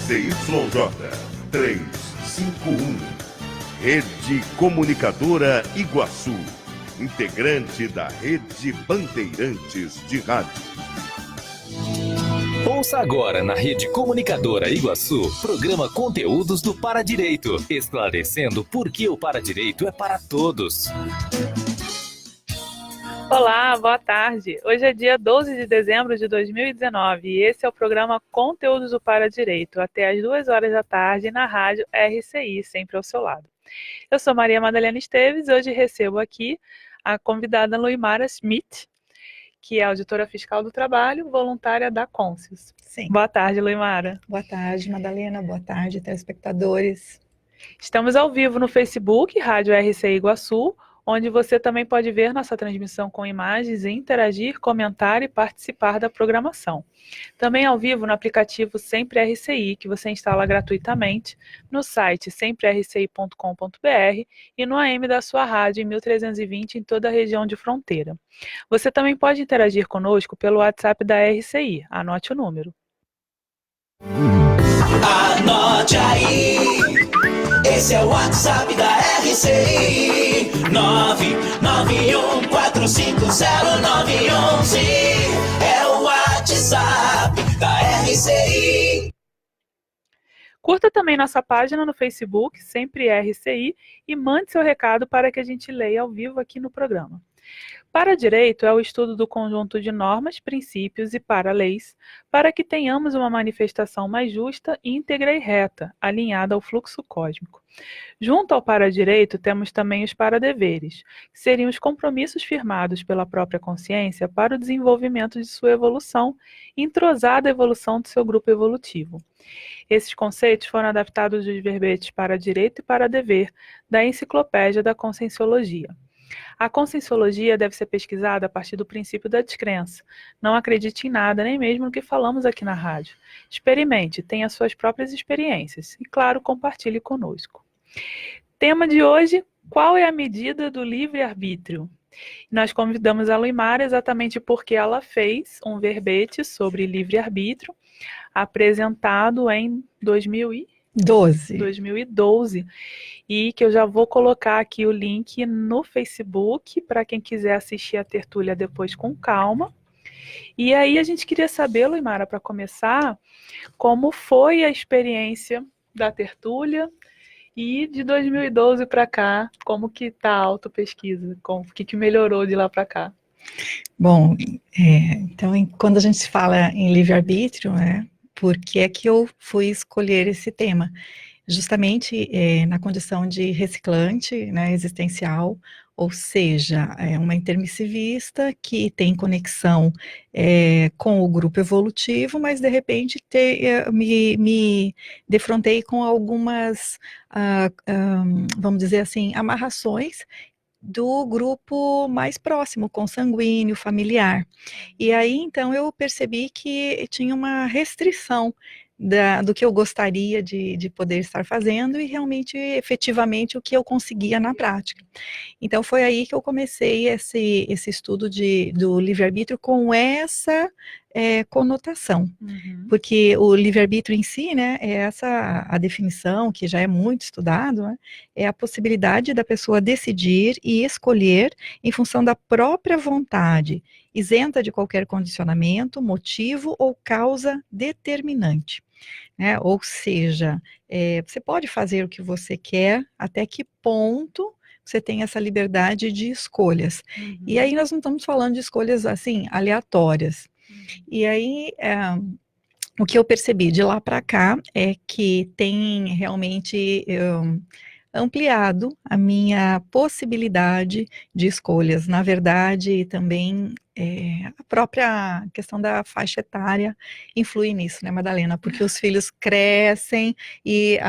ZYJ 351. Rede Comunicadora Iguaçu, integrante da Rede Bandeirantes de Rádio. Ouça agora na Rede Comunicadora Iguaçu, programa Conteúdos do Paradireito, esclarecendo por que o Paradireito é para todos. Olá, boa tarde. Hoje é dia 12 de dezembro de 2019 e esse é o programa Conteúdos do Paradireito, até às 2 horas da tarde na rádio RCI, sempre ao seu lado. Eu sou Maria Madalena Esteves e hoje recebo aqui a convidada Luimara Schmidt, que é auditora fiscal do trabalho, voluntária da Consis. Sim. Boa tarde, Luimara. Boa tarde, Madalena. Boa tarde, telespectadores. Estamos ao vivo no Facebook, Rádio RCI Iguaçu, onde você também pode ver nossa transmissão com imagens e interagir, comentar e participar da programação. Também ao vivo no aplicativo Sempre RCI, que você instala gratuitamente no site semprerci.com.br e no AM da sua rádio em 1320 em toda a região de fronteira. Você também pode interagir conosco pelo WhatsApp da RCI. Anote o número. Anote aí, esse é o WhatsApp da RCI, 991450911, é o WhatsApp da RCI. Curta também nossa página no Facebook, Sempre RCI, e mande seu recado para que a gente leia ao vivo aqui no programa. Paradireito é o estudo do conjunto de normas, princípios e para-leis para que tenhamos uma manifestação mais justa, íntegra e reta, alinhada ao fluxo cósmico. Junto ao paradireito, temos também os paradeveres, que seriam os compromissos firmados pela própria consciência para o desenvolvimento de sua evolução, entrosada a evolução do seu grupo evolutivo. Esses conceitos foram adaptados dos verbetes paradireito e paradever da Enciclopédia da Conscienciologia. A conscienciologia deve ser pesquisada a partir do princípio da descrença. Não acredite em nada, nem mesmo no que falamos aqui na rádio. Experimente, tenha suas próprias experiências e, claro, compartilhe conosco. Tema de hoje, qual é a medida do livre-arbítrio? Nós convidamos a Luimara exatamente porque ela fez um verbete sobre livre-arbítrio, apresentado em 2012, e que eu já vou colocar aqui o link no Facebook para quem quiser assistir a tertúlia depois com calma. E aí a gente queria saber, Luimara, para começar, como foi a experiência da tertúlia e de 2012 para cá, como que está a autopesquisa, o que melhorou de lá para cá? Bom, então quando a gente fala em livre-arbítrio, por que é que eu fui escolher esse tema? Justamente na condição de reciclante, existencial, ou seja, uma intermissivista que tem conexão com o grupo evolutivo, mas de repente me defrontei com algumas, vamos dizer assim, amarrações do grupo mais próximo, consanguíneo, familiar. E aí, então, eu percebi que tinha uma restrição do que eu gostaria de poder estar fazendo e realmente, efetivamente, o que eu conseguia na prática. Então, foi aí que eu comecei esse estudo do livre-arbítrio com essa conotação. Uhum. Porque o livre-arbítrio em si, é essa a definição, que já é muito estudado, é a possibilidade da pessoa decidir e escolher em função da própria vontade, isenta de qualquer condicionamento, motivo ou causa determinante. Ou seja, você pode fazer o que você quer, até que ponto você tem essa liberdade de escolhas. Uhum. E aí nós não estamos falando de escolhas, assim, aleatórias. E aí, o que eu percebi de lá para cá é que tem realmente ampliado a minha possibilidade de escolhas. Na verdade, também a própria questão da faixa etária influi nisso, né, Madalena? Porque os filhos crescem e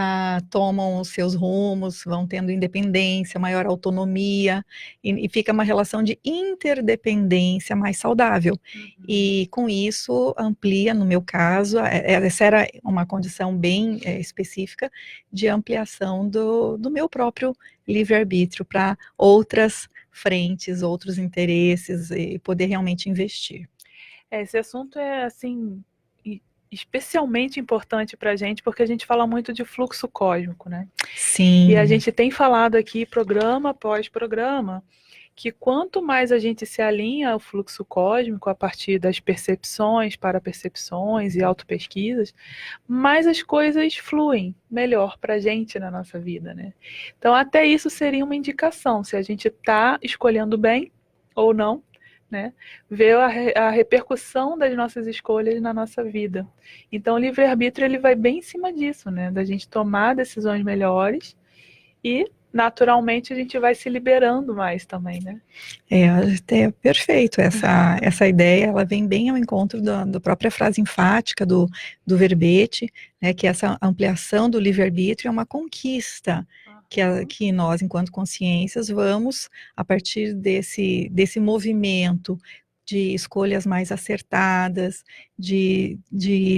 tomam os seus rumos, vão tendo independência, maior autonomia, e fica uma relação de interdependência mais saudável. E com isso amplia, no meu caso, essa era uma condição bem específica de ampliação do meu próprio livre-arbítrio para outras frentes, outros interesses e poder realmente investir. Esse assunto é assim especialmente importante para a gente, porque a gente fala muito de fluxo cósmico, né? Sim. E a gente tem falado aqui, programa após programa, que quanto mais a gente se alinha ao fluxo cósmico a partir das percepções, parapercepções e autopesquisas, mais as coisas fluem melhor para a gente na nossa vida, né? Então, até isso seria uma indicação, se a gente está escolhendo bem ou não, né? Ver a repercussão das nossas escolhas na nossa vida. Então, o livre-arbítrio ele vai bem em cima disso, né? Da gente tomar decisões melhores e naturalmente a gente vai se liberando mais também, né? É perfeito, essa ideia, ela vem bem ao encontro da própria frase enfática do verbete, né, que essa ampliação do livre-arbítrio é uma conquista, que nós, enquanto consciências, vamos, a partir desse movimento de escolhas mais acertadas, de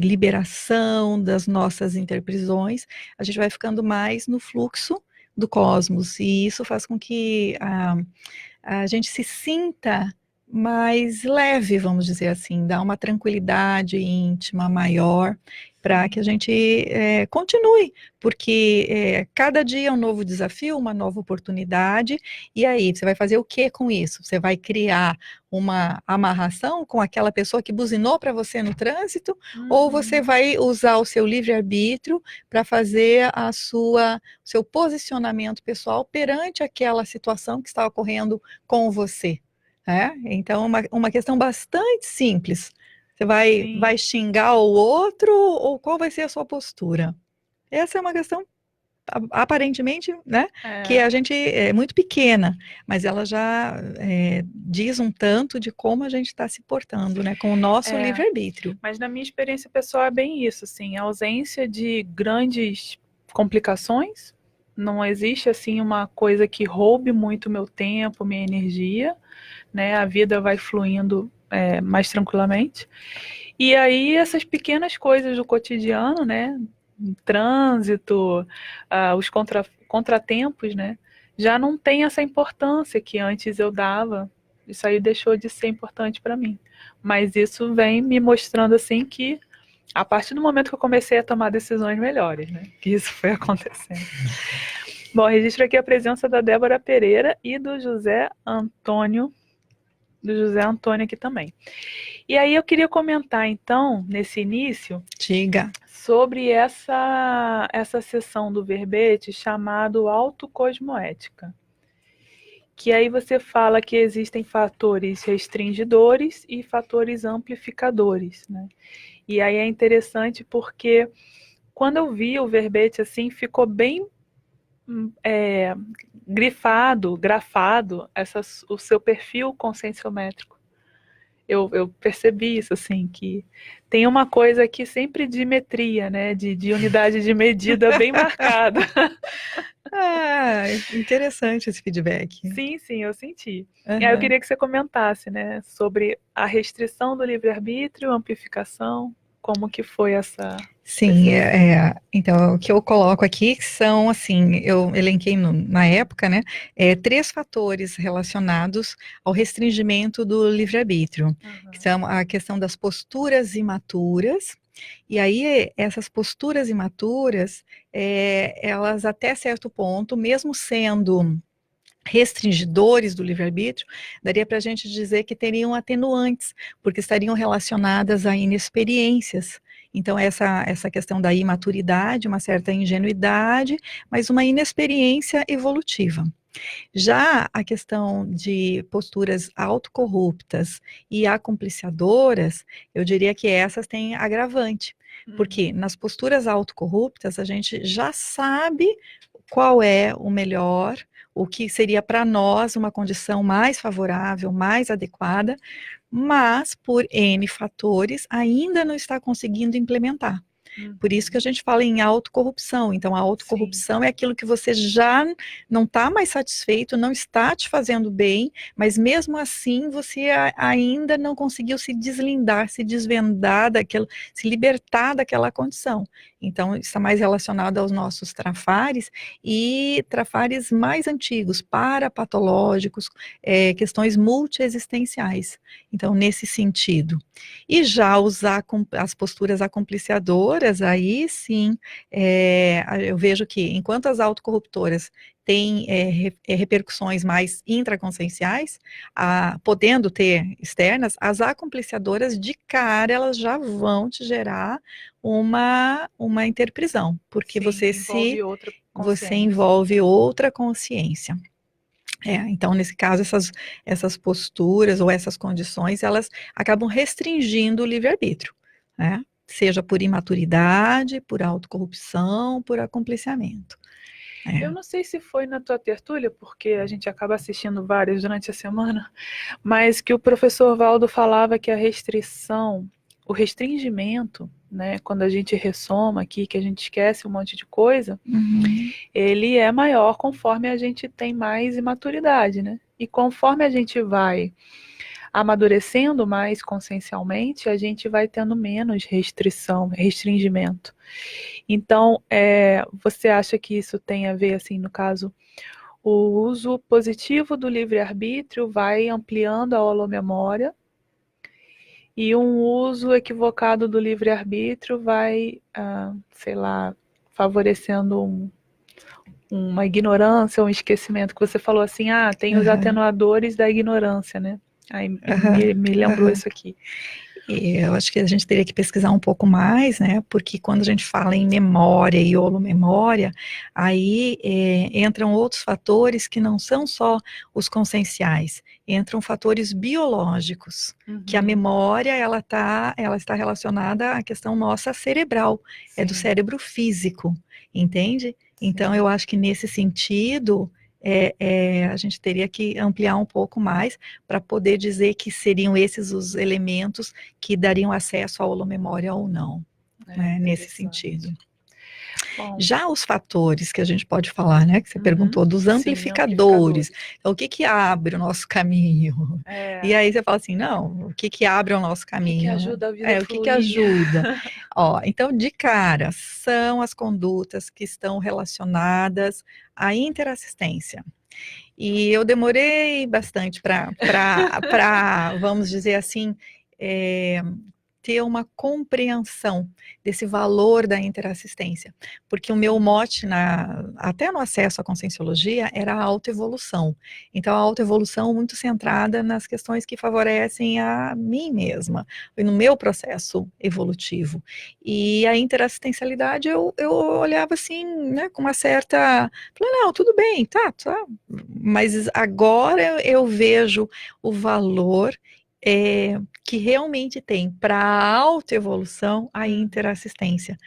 liberação das nossas interprisões, a gente vai ficando mais no fluxo do cosmos, e isso faz com que a gente se sinta mais leve, vamos dizer assim, dá uma tranquilidade íntima maior para que a gente continue, porque cada dia é um novo desafio, uma nova oportunidade, e aí você vai fazer o que com isso? Você vai criar uma amarração com aquela pessoa que buzinou para você no trânsito, ou você vai usar o seu livre-arbítrio para fazer o seu posicionamento pessoal perante aquela situação que está ocorrendo com você? Então, uma questão bastante simples. Você vai xingar o outro, ou qual vai ser a sua postura? Essa é uma questão, aparentemente, né, que a gente é muito pequena, mas ela já diz um tanto de como a gente está se portando, né, com o nosso livre-arbítrio. Mas na minha experiência pessoal é bem isso, assim, a ausência de grandes complicações, não existe, assim, uma coisa que roube muito meu tempo, minha energia, né, a vida vai fluindo mais tranquilamente. E aí essas pequenas coisas do cotidiano, né, trânsito, os contratempos, né, já não tem essa importância que antes eu dava. Isso aí deixou de ser importante para mim. Mas isso vem me mostrando assim que a partir do momento que eu comecei a tomar decisões melhores, né, que isso foi acontecendo. Bom, registro aqui a presença da Débora Pereira e do José Antônio aqui também. E aí eu queria comentar, então, nesse início, diga, sobre essa sessão do verbete chamado autocosmoética. Que aí você fala que existem fatores restringidores e fatores amplificadores, né? E aí é interessante porque quando eu vi o verbete assim, ficou bem grafado o seu perfil conscienciométrico. Eu percebi isso, assim, que tem uma coisa aqui sempre de metria, né, de unidade de medida bem marcada. Interessante esse feedback. Sim, eu senti. E aí eu queria que você comentasse, né, sobre a restrição do livre-arbítrio, amplificação, como que foi essa... Sim, então o que eu coloco aqui são, assim, eu elenquei na época, né, 3 fatores relacionados ao restringimento do livre-arbítrio, que são a questão das posturas imaturas, e aí essas posturas imaturas, elas até certo ponto, mesmo sendo restringidores do livre-arbítrio, daria para a gente dizer que teriam atenuantes, porque estariam relacionadas a inexperiências. Então, essa questão da imaturidade, uma certa ingenuidade, mas uma inexperiência evolutiva. Já a questão de posturas autocorruptas e acompliciadoras, eu diria que essas têm agravante, porque nas posturas autocorruptas a gente já sabe qual é o melhor, o que seria para nós uma condição mais favorável, mais adequada, mas por N fatores ainda não está conseguindo implementar. Por isso que a gente fala em autocorrupção. Então, a autocorrupção é aquilo que você já não está mais satisfeito, não está te fazendo bem, mas mesmo assim você ainda não conseguiu se deslindar, se desvendar daquilo, se libertar daquela condição. Então, está mais relacionado aos nossos trafares e trafares mais antigos, parapatológicos, questões multiexistenciais. Então, nesse sentido. E já as posturas acompliciadoras, aí sim, eu vejo que enquanto as autocorruptoras têm repercussões mais intraconscienciais, podendo ter externas, as acompliciadoras de cara elas já vão te gerar uma interprisão, porque você envolve outra consciência. Então, nesse caso, essas posturas ou essas condições, elas acabam restringindo o livre-arbítrio, né? Seja por imaturidade, por autocorrupção, por acompliciamento. Eu não sei se foi na tua tertúlia, porque a gente acaba assistindo várias durante a semana, mas que o professor Valdo falava que a restrição, o restringimento, né, quando a gente ressoma aqui, que a gente esquece um monte de coisa, ele é maior conforme a gente tem mais imaturidade, né? E conforme a gente vai amadurecendo mais consciencialmente, a gente vai tendo menos restringimento. Então, você acha que isso tem a ver, assim, no caso, o uso positivo do livre-arbítrio vai ampliando a holomemória e um uso equivocado do livre-arbítrio vai, sei lá, favorecendo uma ignorância, um esquecimento, que você falou assim, tem os atenuadores da ignorância, né? Aí me lembrou isso aqui. Eu acho que a gente teria que pesquisar um pouco mais, né? Porque quando a gente fala em memória e holomemória, aí entram outros fatores que não são só os conscienciais, entram fatores biológicos, que a memória ela está relacionada à questão nossa cerebral, é do cérebro físico, entende? Então eu acho que nesse sentido a gente teria que ampliar um pouco mais para poder dizer que seriam esses os elementos que dariam acesso à holomemória ou não, né, nesse sentido. Bom, já os fatores que a gente pode falar, né, que você perguntou, dos amplificadores. Então, o que abre o nosso caminho? E aí você fala assim, não, o que abre o nosso caminho? O que ajuda a vida a fluir? O que ajuda? Então, de cara, são as condutas que estão relacionadas à interassistência. E eu demorei bastante para vamos dizer assim, ter uma compreensão desse valor da interassistência, porque o meu mote, até no acesso à conscienciologia, era a autoevolução. Então, a autoevolução muito centrada nas questões que favorecem a mim mesma, no meu processo evolutivo. E a interassistencialidade, eu olhava assim, né, com uma certa... Falei, não, tudo bem, tá, mas agora eu vejo o valor que realmente tem para a autoevolução a interassistência.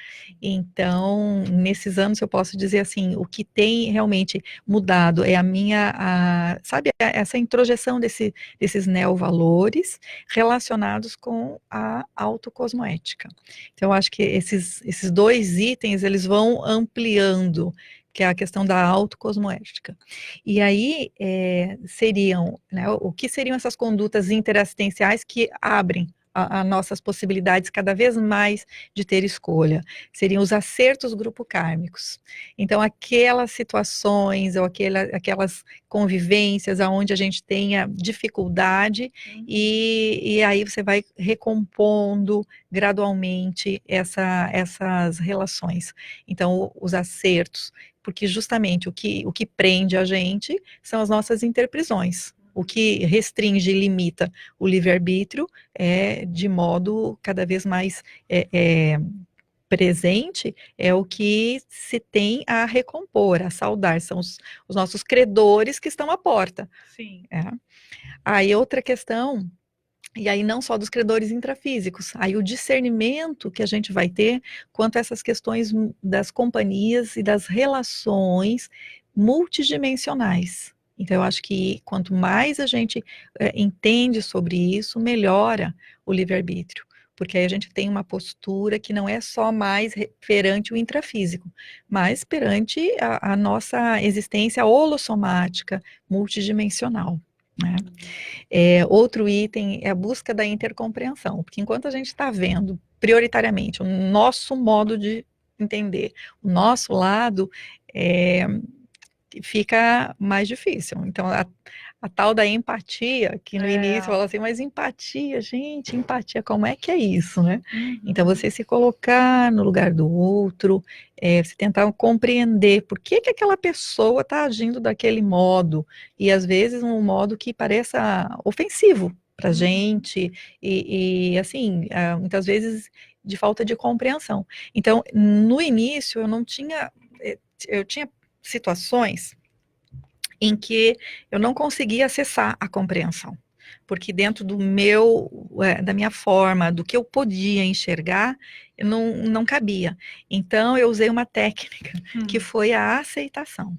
Então, nesses anos eu posso dizer assim, o que tem realmente mudado é sabe, essa introjeção desses neovalores relacionados com a autocosmoética. Então, eu acho que esses dois itens, eles vão ampliando, que é a questão da autocosmoética. E aí seriam, né, o que seriam essas condutas interassistenciais que abrem as nossas possibilidades cada vez mais de ter escolha? Seriam os acertos grupo-kármicos. Então, aquelas situações ou aquelas convivências onde a gente tenha dificuldade e aí você vai recompondo gradualmente essas relações. Então, os acertos, porque justamente o que prende a gente são as nossas interprisões. O que restringe e limita o livre-arbítrio de modo cada vez mais presente, é o que se tem a recompor, a saudar, são os nossos credores que estão à porta. Sim. Aí outra questão, e aí não só dos credores intrafísicos, aí o discernimento que a gente vai ter quanto a essas questões das companhias e das relações multidimensionais. Então, eu acho que quanto mais a gente entende sobre isso, melhora o livre-arbítrio. porque aí a gente tem uma postura que não é só mais perante o intrafísico, mas perante a nossa existência holossomática multidimensional, né? Outro item é a busca da intercompreensão, porque enquanto a gente está vendo prioritariamente o nosso modo de entender, o nosso lado, fica mais difícil. Então, a tal da empatia, que no início fala assim, mas empatia, gente, empatia, como é que é isso, né? Então, você se colocar no lugar do outro, você tentar compreender por que aquela pessoa está agindo daquele modo, e às vezes um modo que pareça ofensivo para a gente, e assim, muitas vezes de falta de compreensão. Então, no início, eu tinha situações em que eu não conseguia acessar a compreensão, porque dentro da minha forma, do que eu podia enxergar, não cabia. Então, eu usei uma técnica que foi a aceitação.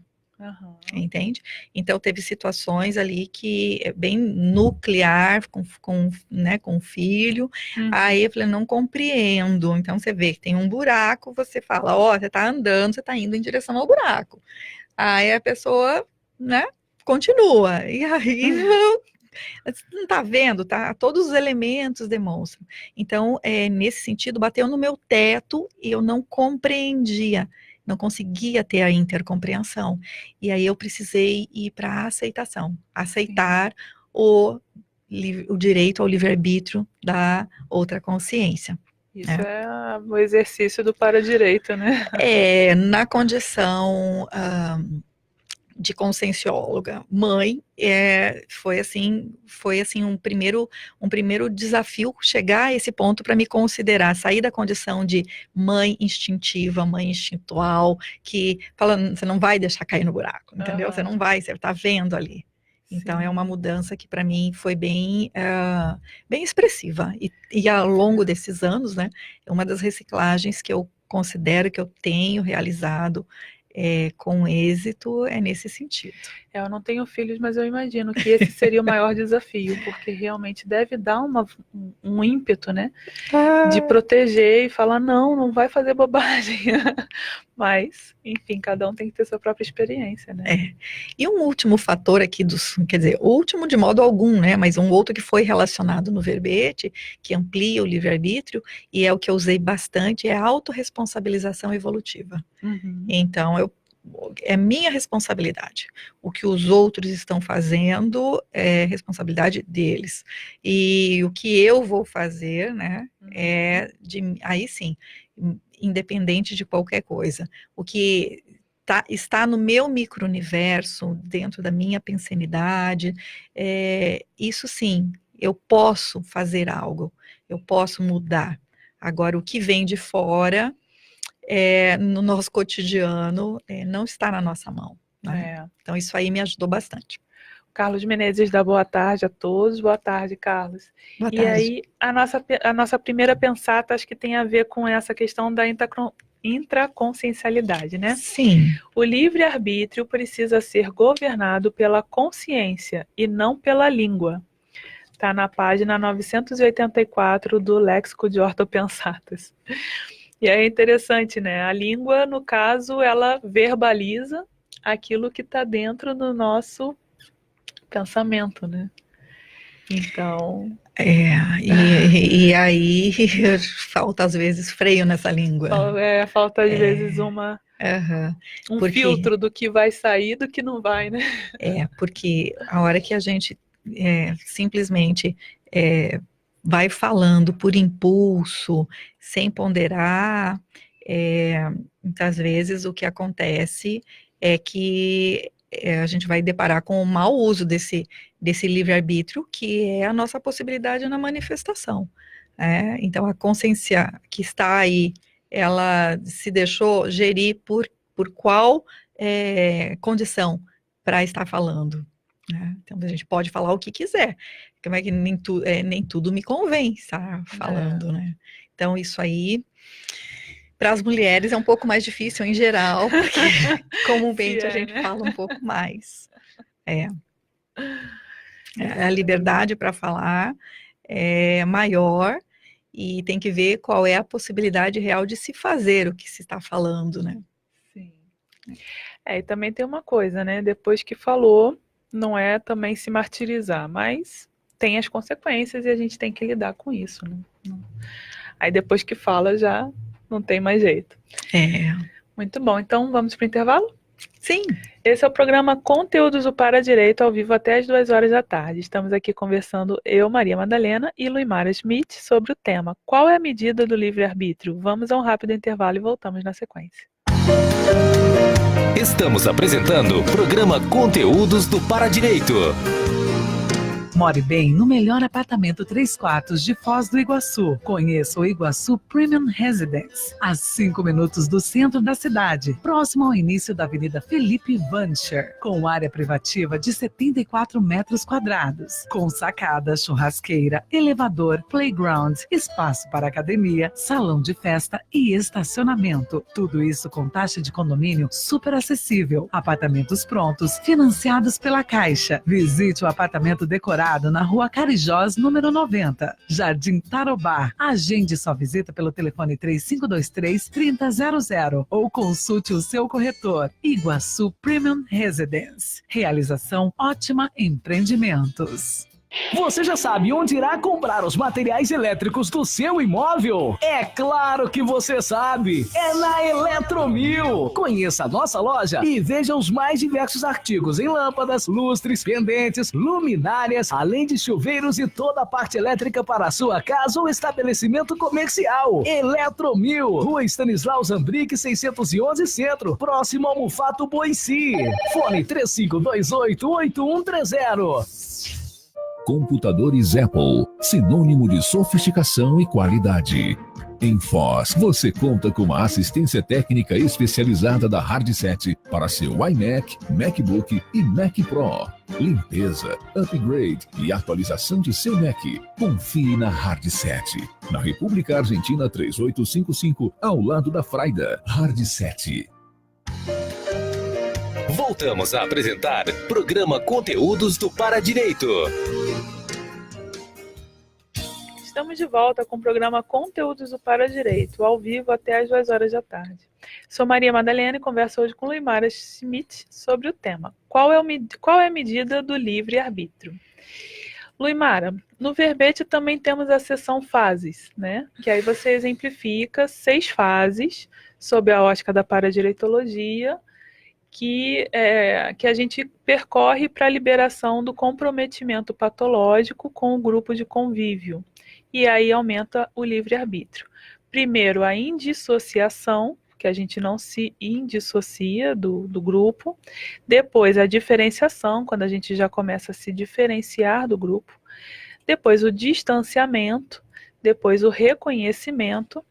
Entende? Então, teve situações ali que é bem nuclear, né, com o filho, aí eu falei, não compreendo. Então, você vê que tem um buraco, você fala, você está andando, você está indo em direção ao buraco. Aí a pessoa, né, continua. E aí, não está vendo, tá? Todos os elementos demonstram. Então, nesse sentido, bateu no meu teto e eu não compreendia, não conseguia ter a intercompreensão. E aí eu precisei ir para a aceitação, aceitar o direito ao livre-arbítrio da outra consciência. Isso é o exercício do para-direito, né? Na condição de consciencióloga, mãe, foi assim um primeiro desafio chegar a esse ponto para me considerar, sair da condição de mãe instintiva, mãe instintual, que fala, você não vai deixar cair no buraco, entendeu? Você não vai, você está vendo ali. Então, é uma mudança que para mim foi bem expressiva. E ao longo desses anos, né, é uma das reciclagens que eu considero que eu tenho realizado com êxito nesse sentido. Eu não tenho filhos, mas eu imagino que esse seria o maior desafio, porque realmente deve dar um ímpeto, né? De proteger e falar, não vai fazer bobagem. Mas, enfim, cada um tem que ter sua própria experiência, né? E um último fator aqui quer dizer, último de modo algum, né? Mas um outro que foi relacionado no verbete, que amplia o livre-arbítrio, e é o que eu usei bastante, é a autorresponsabilização evolutiva. Então, é minha responsabilidade. O que os outros estão fazendo é responsabilidade deles. E o que eu vou fazer, né, aí sim, independente de qualquer coisa. O que está no meu micro-universo, dentro da minha pensenidade, isso sim, eu posso fazer algo, eu posso mudar. Agora, o que vem de fora, no nosso cotidiano, não está na nossa mão. Né? Então, isso aí me ajudou bastante. Carlos Menezes dá boa tarde a todos. Boa tarde, Carlos. Boa tarde. E aí, a nossa primeira pensata, acho que tem a ver com essa questão da intraconsciencialidade, né? Sim. O livre-arbítrio precisa ser governado pela consciência e não pela língua. Está na página 984 do Léxico de Ortopensatas. E é interessante, né? A língua, no caso, ela verbaliza aquilo que está dentro do nosso pensamento, né? Então... E aí falta às vezes freio nessa língua. Falta às vezes um filtro do que vai sair, do que não vai, né? Porque a hora que a gente simplesmente vai falando por impulso, sem ponderar, muitas vezes o que acontece é que a gente vai deparar com o mau uso desse livre-arbítrio, que é a nossa possibilidade na manifestação. Então, a consciência que está aí, ela se deixou gerir por qual condição para estar falando. Né? Então, a gente pode falar o que quiser, como é que nem tudo me convém estar falando, né? Então, isso aí, para as mulheres é um pouco mais difícil em geral, porque comumente a gente fala um pouco mais. A liberdade para falar é maior, e tem que ver qual é a possibilidade real de se fazer o que se está falando, né? Sim. E também tem uma coisa, né? Depois que falou, não é também se martirizar, mas tem as consequências e a gente tem que lidar com isso, né? Aí depois que fala, já não tem mais jeito. Muito bom, então vamos para o intervalo? Sim. Esse é o programa Conteúdos do Para Direito, ao vivo até as 2 horas da tarde. Estamos aqui conversando eu, Maria Madalena e Luimara Schmidt sobre o tema Qual é a medida do livre-arbítrio? Vamos a um rápido intervalo e voltamos na sequência. Estamos apresentando o programa Conteúdos do Para Direito. More bem no melhor apartamento 3 quartos de Foz do Iguaçu. Conheça o Iguaçu Premium Residence, a 5 minutos do centro da cidade, próximo ao início da Avenida Felipe Vancher, com área privativa de 74 metros quadrados, com sacada, churrasqueira, elevador, playground, espaço para academia, salão de festa e estacionamento. Tudo isso com taxa de condomínio super acessível. Apartamentos prontos, financiados pela Caixa. Visite o apartamento decorado na Rua Carijós, número 90, Jardim Tarobá. Agende sua visita pelo telefone 3523-3000 ou consulte o seu corretor. Iguaçu Premium Residence. Realização Ótima Empreendimentos. Você já sabe onde irá comprar os materiais elétricos do seu imóvel? É claro que você sabe! É na Eletromil! Conheça a nossa loja e veja os mais diversos artigos em lâmpadas, lustres, pendentes, luminárias, além de chuveiros e toda a parte elétrica para a sua casa ou estabelecimento comercial. Eletromil, Rua Stanislau Zambrick, 611 Centro, próximo ao Mufato Boici. Fone 3528-8130. Computadores Apple, sinônimo de sofisticação e qualidade. Em Foz, você conta com uma assistência técnica especializada da Hardset para seu iMac, MacBook e Mac Pro. Limpeza, upgrade e atualização de seu Mac. Confie na Hardset. Na República Argentina 3855, ao lado da Fraida. Hardset. Voltamos a apresentar programa Conteúdos do Para Direito. Estamos de volta com o programa Conteúdos do Para Direito, ao vivo até as 2 horas da tarde. Sou Maria Madalena e converso hoje com Luimara Schmidt sobre o tema Qual é a medida do livre-arbítrio? Luimara, no verbete também temos a seção fases, né? Que aí você exemplifica 6 fases sob a ótica da paradireitologia que a gente percorre para a liberação do comprometimento patológico com o grupo de convívio. E aí aumenta o livre-arbítrio. Primeiro, a indissociação, que a gente não se indissocia do grupo. Depois, a diferenciação, quando a gente já começa a se diferenciar do grupo. Depois, o distanciamento. Depois, o reconhecimento.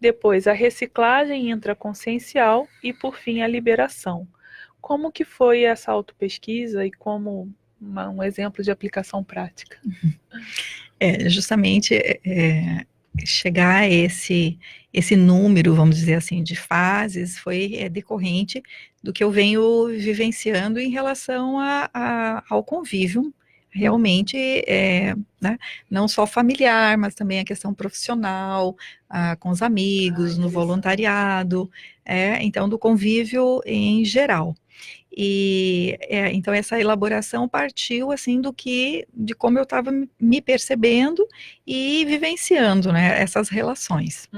Depois, a reciclagem intraconsciencial e, por fim, a liberação. Como que foi essa autopesquisa e como um exemplo de aplicação prática? Justamente chegar a esse número, vamos dizer assim, de fases, foi decorrente do que eu venho vivenciando em relação ao convívio, realmente, né, não só familiar, mas também a questão profissional, com os amigos, no voluntariado, então do convívio em geral. E então essa elaboração partiu assim de como eu estava me percebendo e vivenciando, né, essas relações.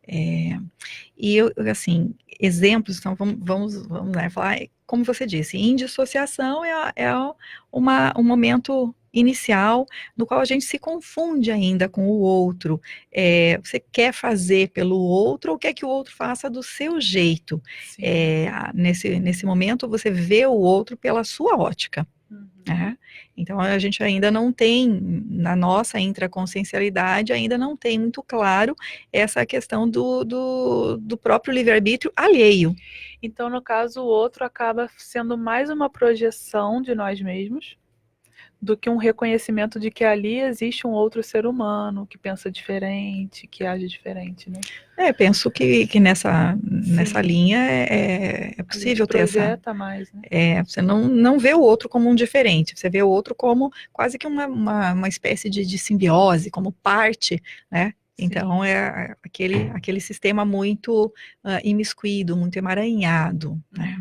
E eu, assim, exemplos, então vamos né, falar, como você disse, indissociação é um momento inicial no qual a gente se confunde ainda com o outro. Você quer fazer pelo outro ou quer que o outro faça do seu jeito. Nesse momento você vê o outro pela sua ótica. Então a gente ainda não tem, na nossa intraconsciencialidade, ainda não tem muito claro essa questão do próprio livre-arbítrio alheio. Então, no caso, o outro acaba sendo mais uma projeção de nós mesmos do que um reconhecimento de que ali existe um outro ser humano que pensa diferente, que age diferente, né? Penso que nessa linha é possível ter essa... mais, né? Você não vê o outro como um diferente, você vê o outro como quase que uma espécie de simbiose, como parte, né, Então, é aquele sistema muito imiscuído, muito emaranhado, né?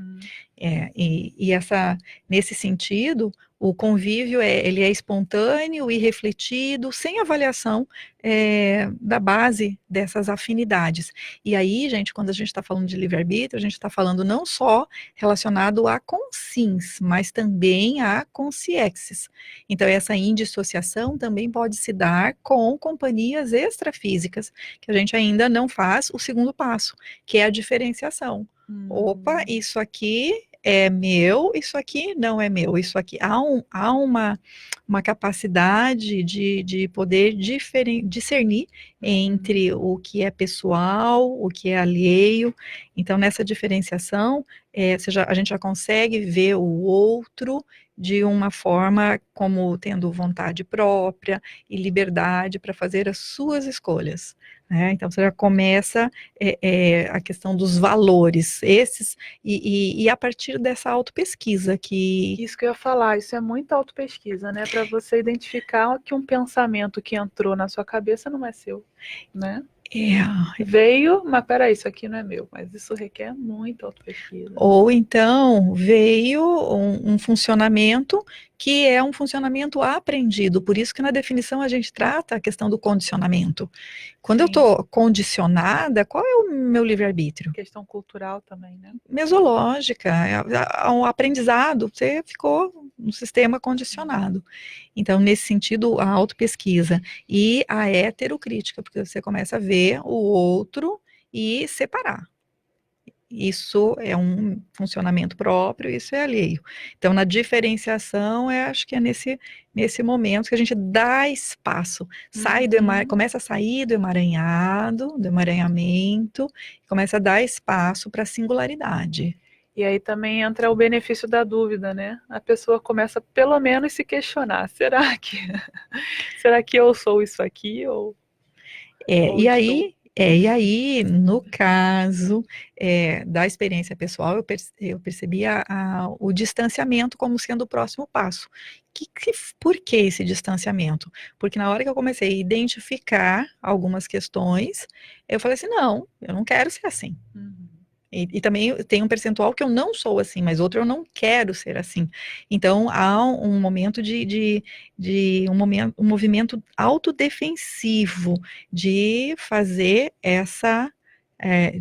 Nesse sentido, o convívio ele é espontâneo e refletido, sem avaliação da base dessas afinidades. E aí, gente, quando a gente está falando de livre-arbítrio, a gente está falando não só relacionado a consins, mas também a consciexis. Então, essa indissociação também pode se dar com companhias extrafísicas, que a gente ainda não faz o segundo passo, que é a diferenciação. Opa, isso aqui é meu, isso aqui não é meu, isso aqui há uma capacidade de poder discernir entre o que é pessoal, o que é alheio. Então, nessa diferenciação, a gente já consegue ver o outro de uma forma como tendo vontade própria e liberdade para fazer as suas escolhas. Então, você já começa a questão dos valores, e a partir dessa autopesquisa que... Isso que eu ia falar, isso é muita autopesquisa, né? Para você identificar que um pensamento que entrou na sua cabeça não é seu, né? Veio, mas peraí, isso aqui não é meu, mas isso requer muita autopesquisa. Ou então veio um funcionamento que é um funcionamento aprendido, por isso que na definição a gente trata a questão do condicionamento. Quando eu estou condicionada, qual é o meu livre-arbítrio? Questão cultural também, né? Mesológica, um aprendizado, você ficou no sistema condicionado. Então, nesse sentido, a autopesquisa e a heterocrítica, porque você começa a ver o outro e separar. Isso é um funcionamento próprio, isso é alheio. Então, na diferenciação, acho que é nesse momento que a gente dá espaço, começa a sair do emaranhado, do emaranhamento, começa a dar espaço para a singularidade. E aí também entra o benefício da dúvida, né? A pessoa começa pelo menos se questionar, será que eu sou isso aqui? E aí, no caso da experiência pessoal, eu percebi o distanciamento como sendo o próximo passo. Por que esse distanciamento? Porque na hora que eu comecei a identificar algumas questões, eu falei assim, não, eu não quero ser assim. E também tem um percentual que eu não sou assim, mas outro eu não quero ser assim. Então, há um momento um movimento autodefensivo de fazer essa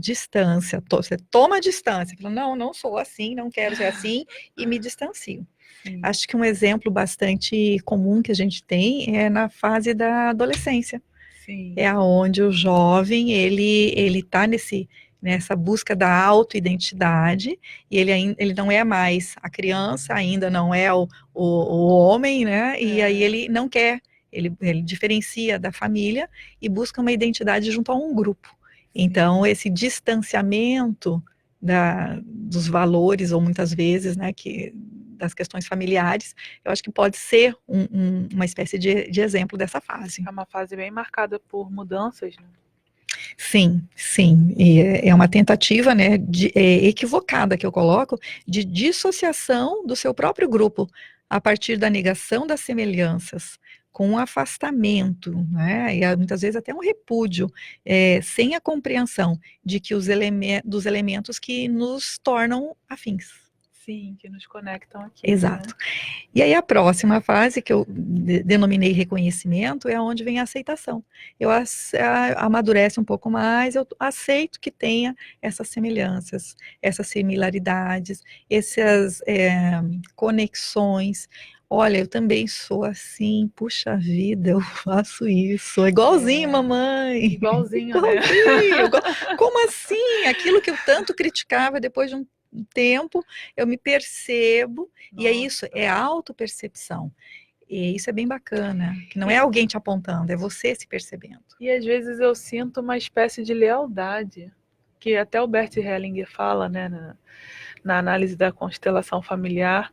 distância. Você toma distância, fala, não sou assim, não quero ser assim, e me distancio. Acho que um exemplo bastante comum que a gente tem é na fase da adolescência. É onde o jovem, ele está nessa busca da autoidentidade, e ele não é mais a criança, ainda não é o homem, né? E aí ele não quer, ele diferencia da família e busca uma identidade junto a um grupo. Então, esse distanciamento dos valores, ou muitas vezes, né, das questões familiares, eu acho que pode ser uma espécie de exemplo dessa fase. É uma fase bem marcada por mudanças, né? Sim. E é uma tentativa, né, equivocada que eu coloco, de dissociação do seu próprio grupo, a partir da negação das semelhanças, com um afastamento, né, e muitas vezes até um repúdio, sem a compreensão de que dos elementos que nos tornam afins. Sim, que nos conectam aqui. Exato. Né? E aí a próxima fase, que eu denominei reconhecimento, é onde vem a aceitação. Eu amadurece um pouco mais, eu aceito que tenha essas semelhanças, essas similaridades, essas conexões. Olha, eu também sou assim, puxa vida, eu faço isso, igualzinho, mamãe. Igualzinho, né? Como assim? Aquilo que eu tanto criticava, depois de um tempo, eu me percebo. Nossa. E é isso, é autopercepção. E isso é bem bacana, que não é alguém te apontando, é você se percebendo. E às vezes eu sinto uma espécie de lealdade, que até o Bert Hellinger fala, né, na análise da constelação familiar,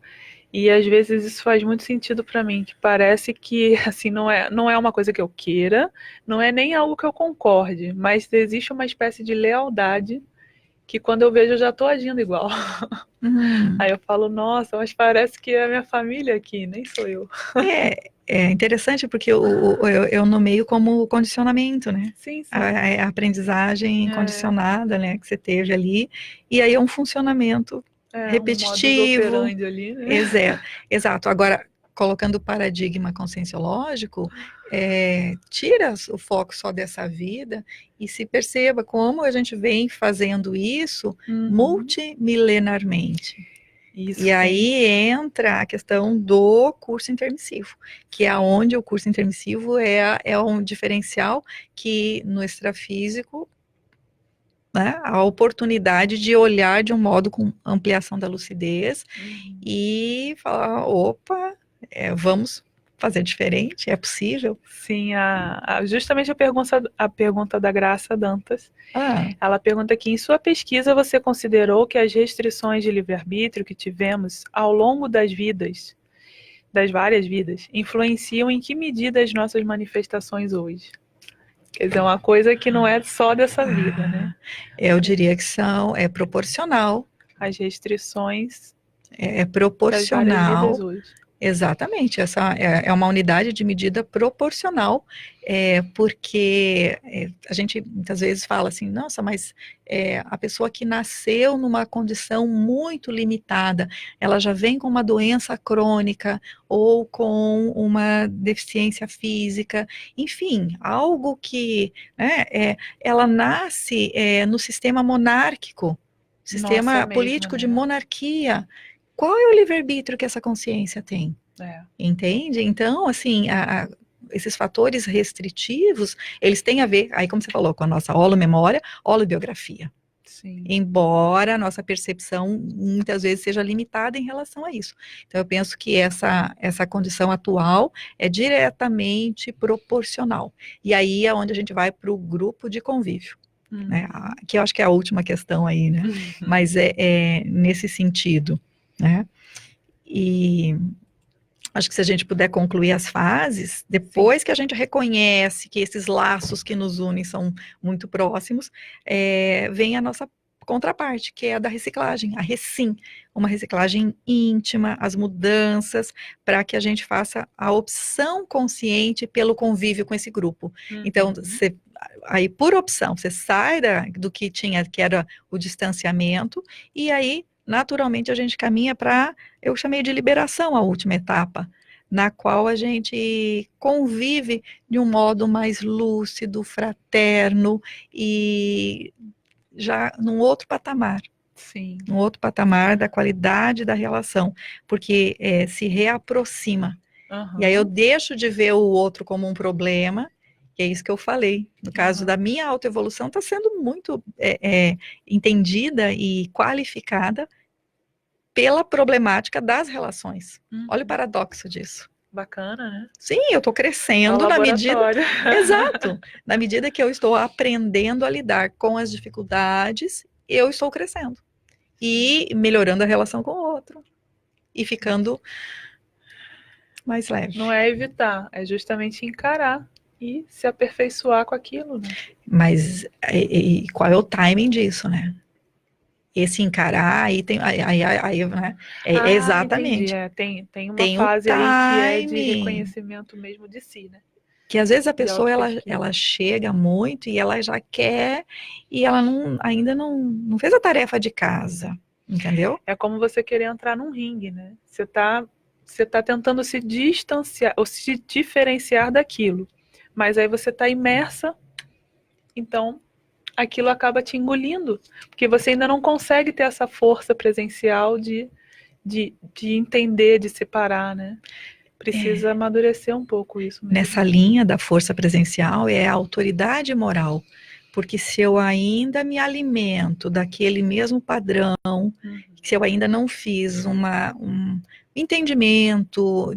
e às vezes isso faz muito sentido para mim, que parece que assim, não é uma coisa que eu queira, não é nem algo que eu concorde, mas existe uma espécie de lealdade que quando eu vejo eu já estou agindo igual. Aí eu falo, nossa, mas parece que é a minha família aqui, nem sou eu. É interessante porque eu nomeio como condicionamento, né? Sim, sim. A aprendizagem condicionada, né, que você teve ali, e aí é um funcionamento repetitivo. Um modus operandi ali, né? Exato. Agora, colocando o paradigma conscienciológico, tira o foco só dessa vida e se perceba como a gente vem fazendo isso multimilenarmente. Isso, E aí entra a questão do curso intermissivo, que é onde o curso intermissivo é um diferencial que no extrafísico, né, a oportunidade de olhar de um modo com ampliação da lucidez e falar, opa, vamos fazer diferente, é possível? Sim, justamente a pergunta da Graça Dantas. Ela pergunta aqui, em sua pesquisa você considerou que as restrições de livre-arbítrio que tivemos ao longo das vidas, das várias vidas, influenciam em que medida as nossas manifestações hoje? Quer dizer, uma coisa que não é só dessa vida, né? Eu diria que é proporcional. As restrições é proporcional. das várias vidas hoje. Exatamente, essa é uma unidade de medida proporcional, porque a gente muitas vezes fala assim, nossa, mas a pessoa que nasceu numa condição muito limitada, ela já vem com uma doença crônica ou com uma deficiência física, enfim, algo que ela nasce no sistema monárquico, sistema político de monarquia. Qual é o livre-arbítrio que essa consciência tem? Entende? Então, assim, esses fatores restritivos, eles têm a ver, aí como você falou, com a nossa holomemória, holobiografia. Sim. Embora a nossa percepção muitas vezes seja limitada em relação a isso. Então, eu penso que essa condição atual é diretamente proporcional. E aí é onde a gente vai para o grupo de convívio. Né? Que eu acho que é a última questão aí, né? Mas é nesse sentido. Né? E acho que se a gente puder concluir as fases, depois que a gente reconhece que esses laços que nos unem são muito próximos, vem a nossa contraparte, que é a da reciclagem, a recim, uma reciclagem íntima, as mudanças, para que a gente faça a opção consciente pelo convívio com esse grupo. Então, aí por opção, você sai do que era o distanciamento, e aí naturalmente a gente caminha para, eu chamei de liberação, a última etapa, na qual a gente convive de um modo mais lúcido, fraterno e já num outro patamar. Sim. Num outro patamar da qualidade da relação, porque se reaproxima. E aí eu deixo de ver o outro como um problema, que é isso que eu falei. No caso da minha autoevolução, está sendo muito entendida e qualificada pela problemática das relações. Olha o paradoxo disso. Bacana, né? Sim, eu estou crescendo na medida... Exato. Na medida que eu estou aprendendo a lidar com as dificuldades, eu estou crescendo. E melhorando a relação com o outro. E ficando mais leve. Não é evitar, é justamente encarar e se aperfeiçoar com aquilo, né? Mas qual é o timing disso, né? Esse encarar, aí tem, né? Exatamente. Tem uma fase aí que é de reconhecimento mesmo de si, né? Que às vezes a pessoa ela chega muito e ela já quer e ela ainda não fez a tarefa de casa, entendeu? É como você querer entrar num ringue, né? Você tá tentando se distanciar ou se diferenciar daquilo, mas aí você tá imersa, então aquilo acaba te engolindo, porque você ainda não consegue ter essa força presencial de entender, de separar, né? Precisa amadurecer um pouco isso mesmo. Nessa linha da força presencial é a autoridade moral, porque se eu ainda me alimento daquele mesmo padrão, se eu ainda não fiz um entendimento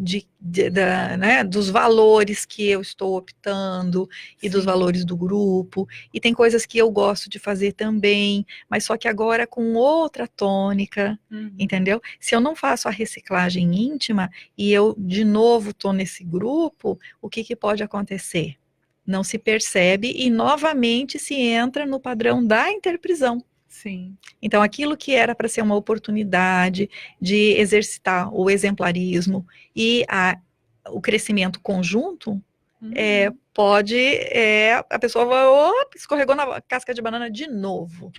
né, dos valores que eu estou optando e dos valores do grupo, e tem coisas que eu gosto de fazer também, mas só que agora com outra tônica, entendeu? Se eu não faço a reciclagem íntima e eu de novo estou nesse grupo, o que pode acontecer? Não se percebe e novamente se entra no padrão da interprisão. Sim. Então, aquilo que era para ser uma oportunidade de exercitar o exemplarismo e a o crescimento conjunto, Uhum. pode, a pessoa vai, escorregou na casca de banana de novo.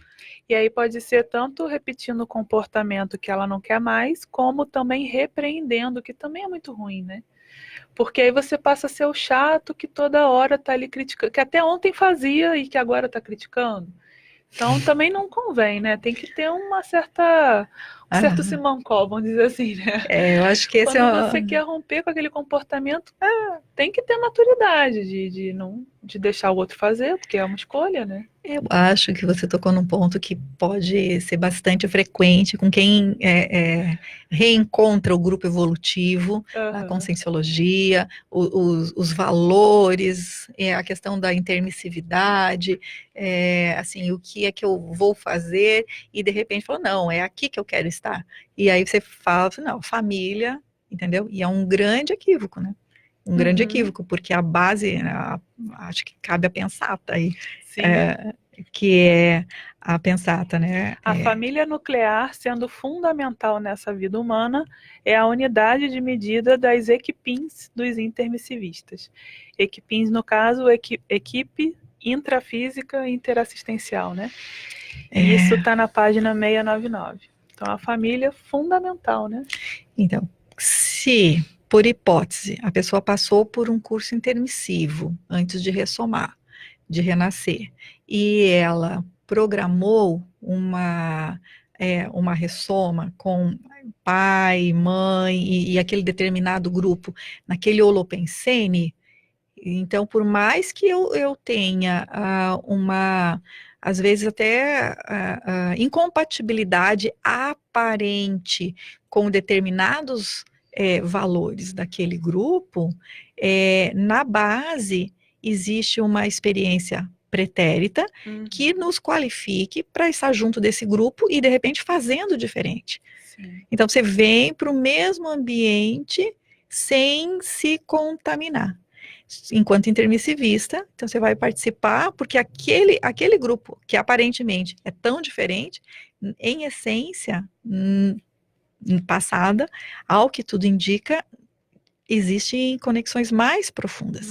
E aí pode ser tanto repetindo o comportamento que ela não quer mais, como também repreendendo, que também é muito ruim, né? Porque aí você passa a ser o chato que toda hora tá ali criticando, que até ontem fazia e que agora tá criticando. Então também não convém, né? Tem que ter um certo simancol, vamos dizer assim, né? Eu acho que esse Quando você quer romper com aquele comportamento, tem que ter maturidade de deixar o outro fazer, porque é uma escolha, né? Eu acho que você tocou num ponto que pode ser bastante frequente com quem reencontra o grupo evolutivo, a conscienciologia, os valores, a questão da intermissividade, assim, o que é que eu vou fazer, e de repente fala, não, é aqui que eu quero estar. E aí você fala, não, família, entendeu? E é um grande equívoco, né? Um grande equívoco, porque a base, acho que cabe a pensata aí, que é a pensata, né? A família nuclear, sendo fundamental nessa vida humana, é a unidade de medida das equipins dos intermissivistas. Equipins, no caso, equipe intrafísica interassistencial, né? E isso está na página 699. Então, a família é fundamental, né? Então, se, por hipótese, a pessoa passou por um curso intermissivo antes de ressomar, de renascer, e ela programou uma ressoma com pai, mãe e aquele determinado grupo naquele holopensene, então, por mais que eu tenha às vezes até incompatibilidade aparente com determinados valores daquele grupo, na base existe uma experiência pretérita que nos qualifique para estar junto desse grupo e, de repente, fazendo diferente. Sim. Então, você vem para o mesmo ambiente sem se contaminar. Enquanto intermissivista, então você vai participar, porque aquele grupo que aparentemente é tão diferente, em essência, passada, ao que tudo indica, existem conexões mais profundas.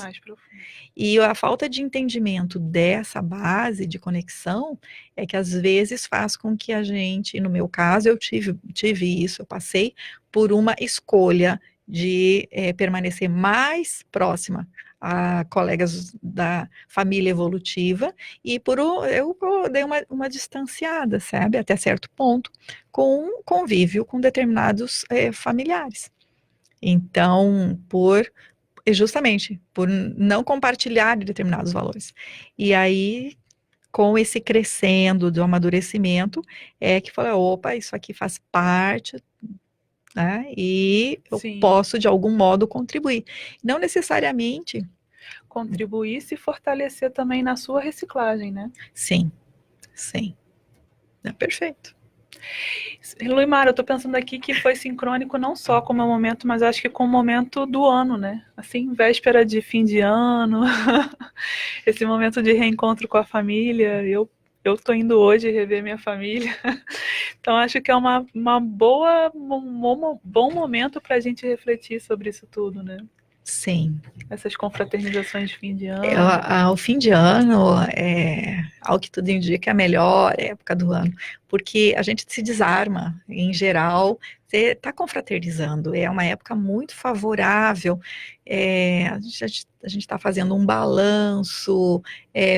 E a falta de entendimento dessa base de conexão é que às vezes faz com que a gente, no meu caso, eu tive isso, eu passei por uma escolha de permanecer mais próxima a colegas da família evolutiva, e eu dei uma distanciada, sabe, até certo ponto, com convívio com determinados familiares. Então, justamente por não compartilhar determinados valores. E aí, com esse crescendo do amadurecimento, que fala, opa, isso aqui faz parte, né? E eu posso, de algum modo, contribuir. Não necessariamente... Contribuir e se fortalecer também na sua reciclagem, né? Sim. Perfeito. Luimara, eu tô pensando aqui que foi sincrônico não só com o meu momento, mas acho que com o momento do ano, né? Assim, véspera de fim de ano, esse momento de reencontro com a família, eu tô indo hoje rever minha família, então acho que é um bom momento para a gente refletir sobre isso tudo, né? Sim. Essas confraternizações de fim de ano. O fim de ano, ao que tudo indica, é a melhor época do ano, porque a gente se desarma, em geral, você está confraternizando, é uma época muito favorável, a gente está fazendo um balanço,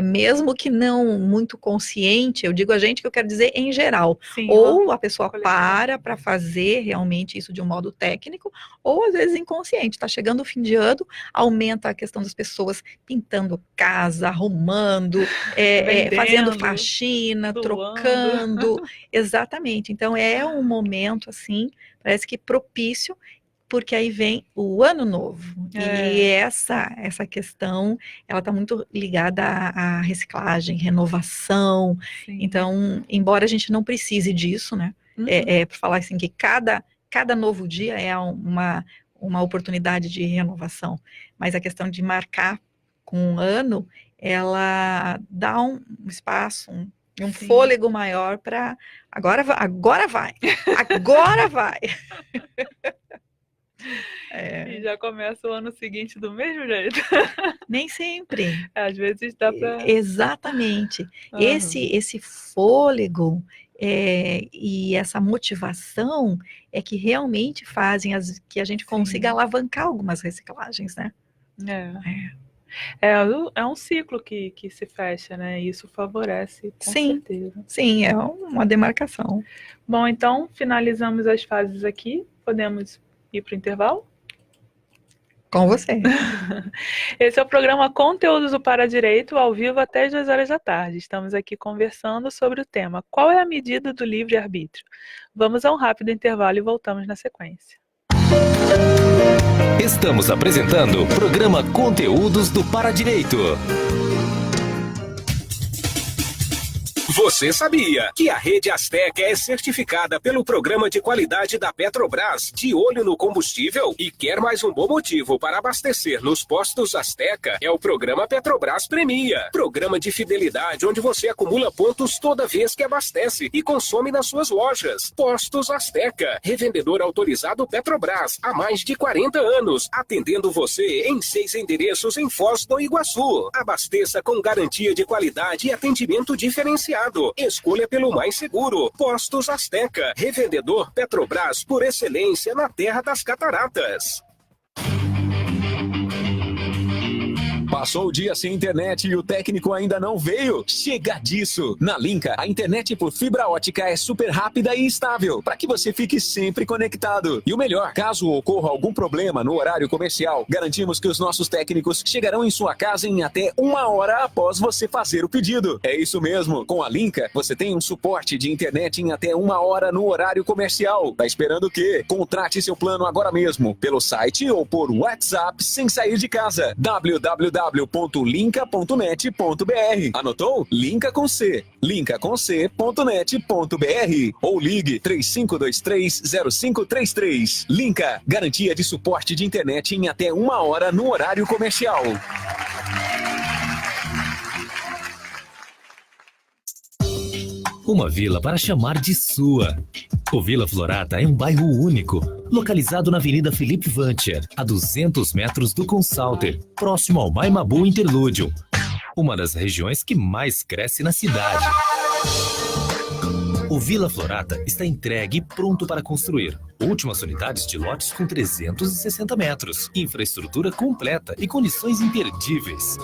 mesmo que não muito consciente, eu digo a gente que eu quero dizer em geral, sim, ou a pessoa para fazer realmente isso de um modo técnico, ou às vezes inconsciente, está chegando o fim de ano, aumenta a questão das pessoas pintando casa, arrumando, fazendo faxina, trocando, exatamente, então é um momento assim, parece que propício, porque aí vem o ano novo, e essa questão, ela está muito ligada à reciclagem, renovação, então, embora a gente não precise disso, né, para falar assim, que cada novo dia é uma oportunidade de renovação, mas a questão de marcar com um ano, ela dá um espaço, um fôlego maior para agora vai. E já começa o ano seguinte do mesmo jeito. Nem sempre. Às vezes dá para... Exatamente. Esse fôlego e essa motivação é que realmente fazem que a gente consiga alavancar algumas reciclagens, né? É um ciclo que se fecha, né? Isso favorece, com certeza. Sim, é uma demarcação. Bom, então, finalizamos as fases aqui. Podemos ir para o intervalo? Com você. Esse é o programa Conteúdos do Paradireito, ao vivo até as 2 horas da tarde. Estamos aqui conversando sobre o tema: qual é a medida do livre-arbítrio? Vamos a um rápido intervalo e voltamos na sequência. Estamos apresentando o programa Conteúdos do Paradireito. Você sabia que a Rede Azteca é certificada pelo Programa de Qualidade da Petrobras, de olho no combustível? E quer mais um bom motivo para abastecer nos postos Azteca? É o Programa Petrobras Premia. Programa de fidelidade onde você acumula pontos toda vez que abastece e consome nas suas lojas. Postos Azteca, revendedor autorizado Petrobras há mais de 40 anos, atendendo você em 6 endereços em Foz do Iguaçu. Abasteça com garantia de qualidade e atendimento diferenciado. Escolha pelo mais seguro. Postos Azteca, revendedor Petrobras por excelência na Terra das Cataratas. Passou o dia sem internet e o técnico ainda não veio? Chega disso! Na Linka, a internet por fibra ótica é super rápida e estável, para que você fique sempre conectado. E o melhor, caso ocorra algum problema no horário comercial, garantimos que os nossos técnicos chegarão em sua casa em até 1 hora após você fazer o pedido. É isso mesmo! Com a Linka, você tem um suporte de internet em até 1 hora no horário comercial. Tá esperando o quê? Contrate seu plano agora mesmo, pelo site ou por WhatsApp sem sair de casa. www.linka.net.br. Anotou? Linka com C. linkacomc.net.br ou ligue 35230533. Linka, garantia de suporte de internet em até 1 hora no horário comercial. Uma vila para chamar de sua. O Vila Florata é um bairro único, localizado na Avenida Felipe Vancher, a 200 metros do Consalter, próximo ao Maimabu Interlúdio, uma das regiões que mais cresce na cidade. O Vila Florata está entregue e pronto para construir. Últimas unidades de lotes com 360 metros, infraestrutura completa e condições imperdíveis.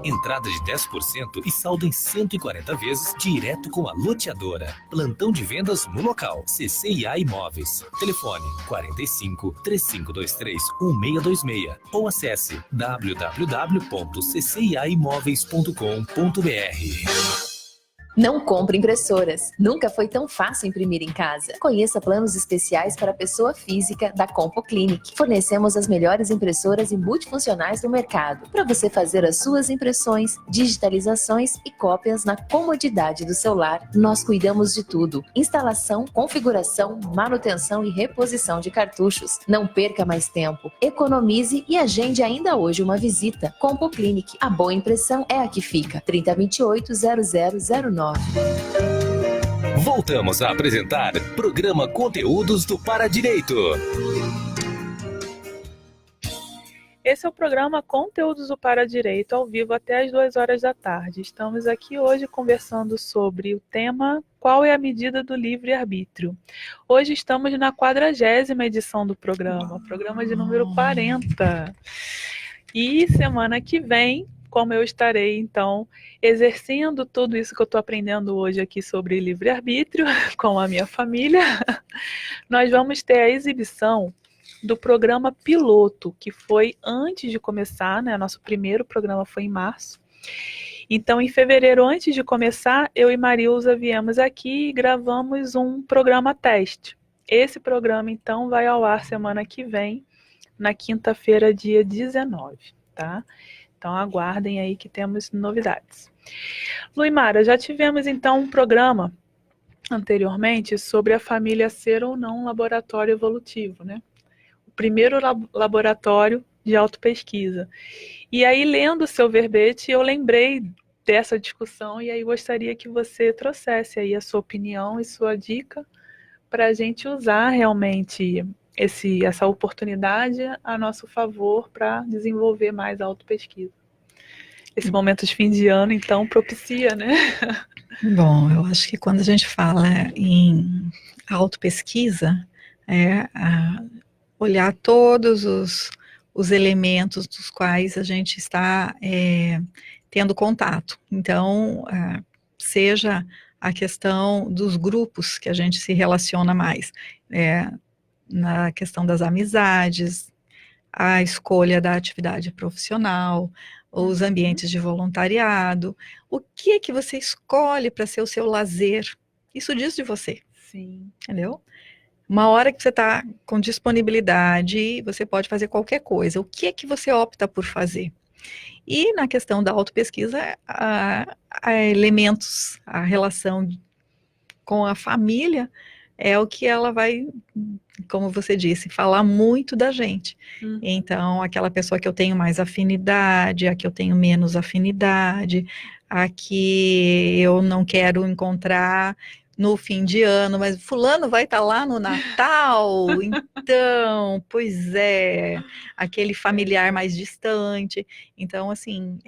Entrada de 10% e saldo em 140 vezes direto com a loteadora. Plantão de vendas no local. CCIA Imóveis. Telefone 45 3523 1626 ou acesse www.cciaimoveis.com.br. Não compre impressoras. Nunca foi tão fácil imprimir em casa. Conheça planos especiais para pessoa física da Compo Clinic. Fornecemos as melhores impressoras e multifuncionais do mercado para você fazer as suas impressões, digitalizações e cópias na comodidade do seu lar. Nós cuidamos de tudo: instalação, configuração, manutenção e reposição de cartuchos. Não perca mais tempo. Economize e agende ainda hoje uma visita. Compo Clinic. A boa impressão é a que fica. 3028-0009. Voltamos a apresentar programa Conteúdos do Paradireito. Esse é o programa Conteúdos do Paradireito, ao vivo até as 2 horas da tarde. Estamos aqui hoje conversando sobre o tema: qual é a medida do livre-arbítrio? Hoje estamos na 40ª edição do programa de número 40. E semana que vem, como eu estarei, então, exercendo tudo isso que eu estou aprendendo hoje aqui sobre livre-arbítrio com a minha família, nós vamos ter a exibição do programa piloto, que foi antes de começar, né? Nosso primeiro programa foi em março. Então, em fevereiro, antes de começar, eu e Marilza viemos aqui e gravamos um programa teste. Esse programa, então, vai ao ar semana que vem, na quinta-feira, dia 19, tá? Então, aguardem aí que temos novidades. Luimara, já tivemos, então, um programa anteriormente sobre a família ser ou não um laboratório evolutivo, né? O primeiro laboratório de autopesquisa. E aí, lendo o seu verbete, eu lembrei dessa discussão e aí gostaria que você trouxesse aí a sua opinião e sua dica para a gente usar realmente essa oportunidade a nosso favor para desenvolver mais a autopesquisa. Esse momento de fim de ano, então, propicia, né? Bom, eu acho que quando a gente fala em autopesquisa, olhar todos os elementos dos quais a gente está tendo contato. Então, seja a questão dos grupos que a gente se relaciona mais, na questão das amizades, a escolha da atividade profissional, os ambientes de voluntariado, o que é que você escolhe para ser o seu lazer, isso diz de você. Sim. Entendeu? Uma hora que você está com disponibilidade, você pode fazer qualquer coisa, o que é que você opta por fazer? E na questão da autopesquisa, há elementos, a relação com a família é o que ela vai, como você disse, falar muito da gente. Então, aquela pessoa que eu tenho mais afinidade, a que eu tenho menos afinidade, a que eu não quero encontrar no fim de ano, mas fulano vai estar lá no Natal, então, pois é, aquele familiar mais distante. Então, assim,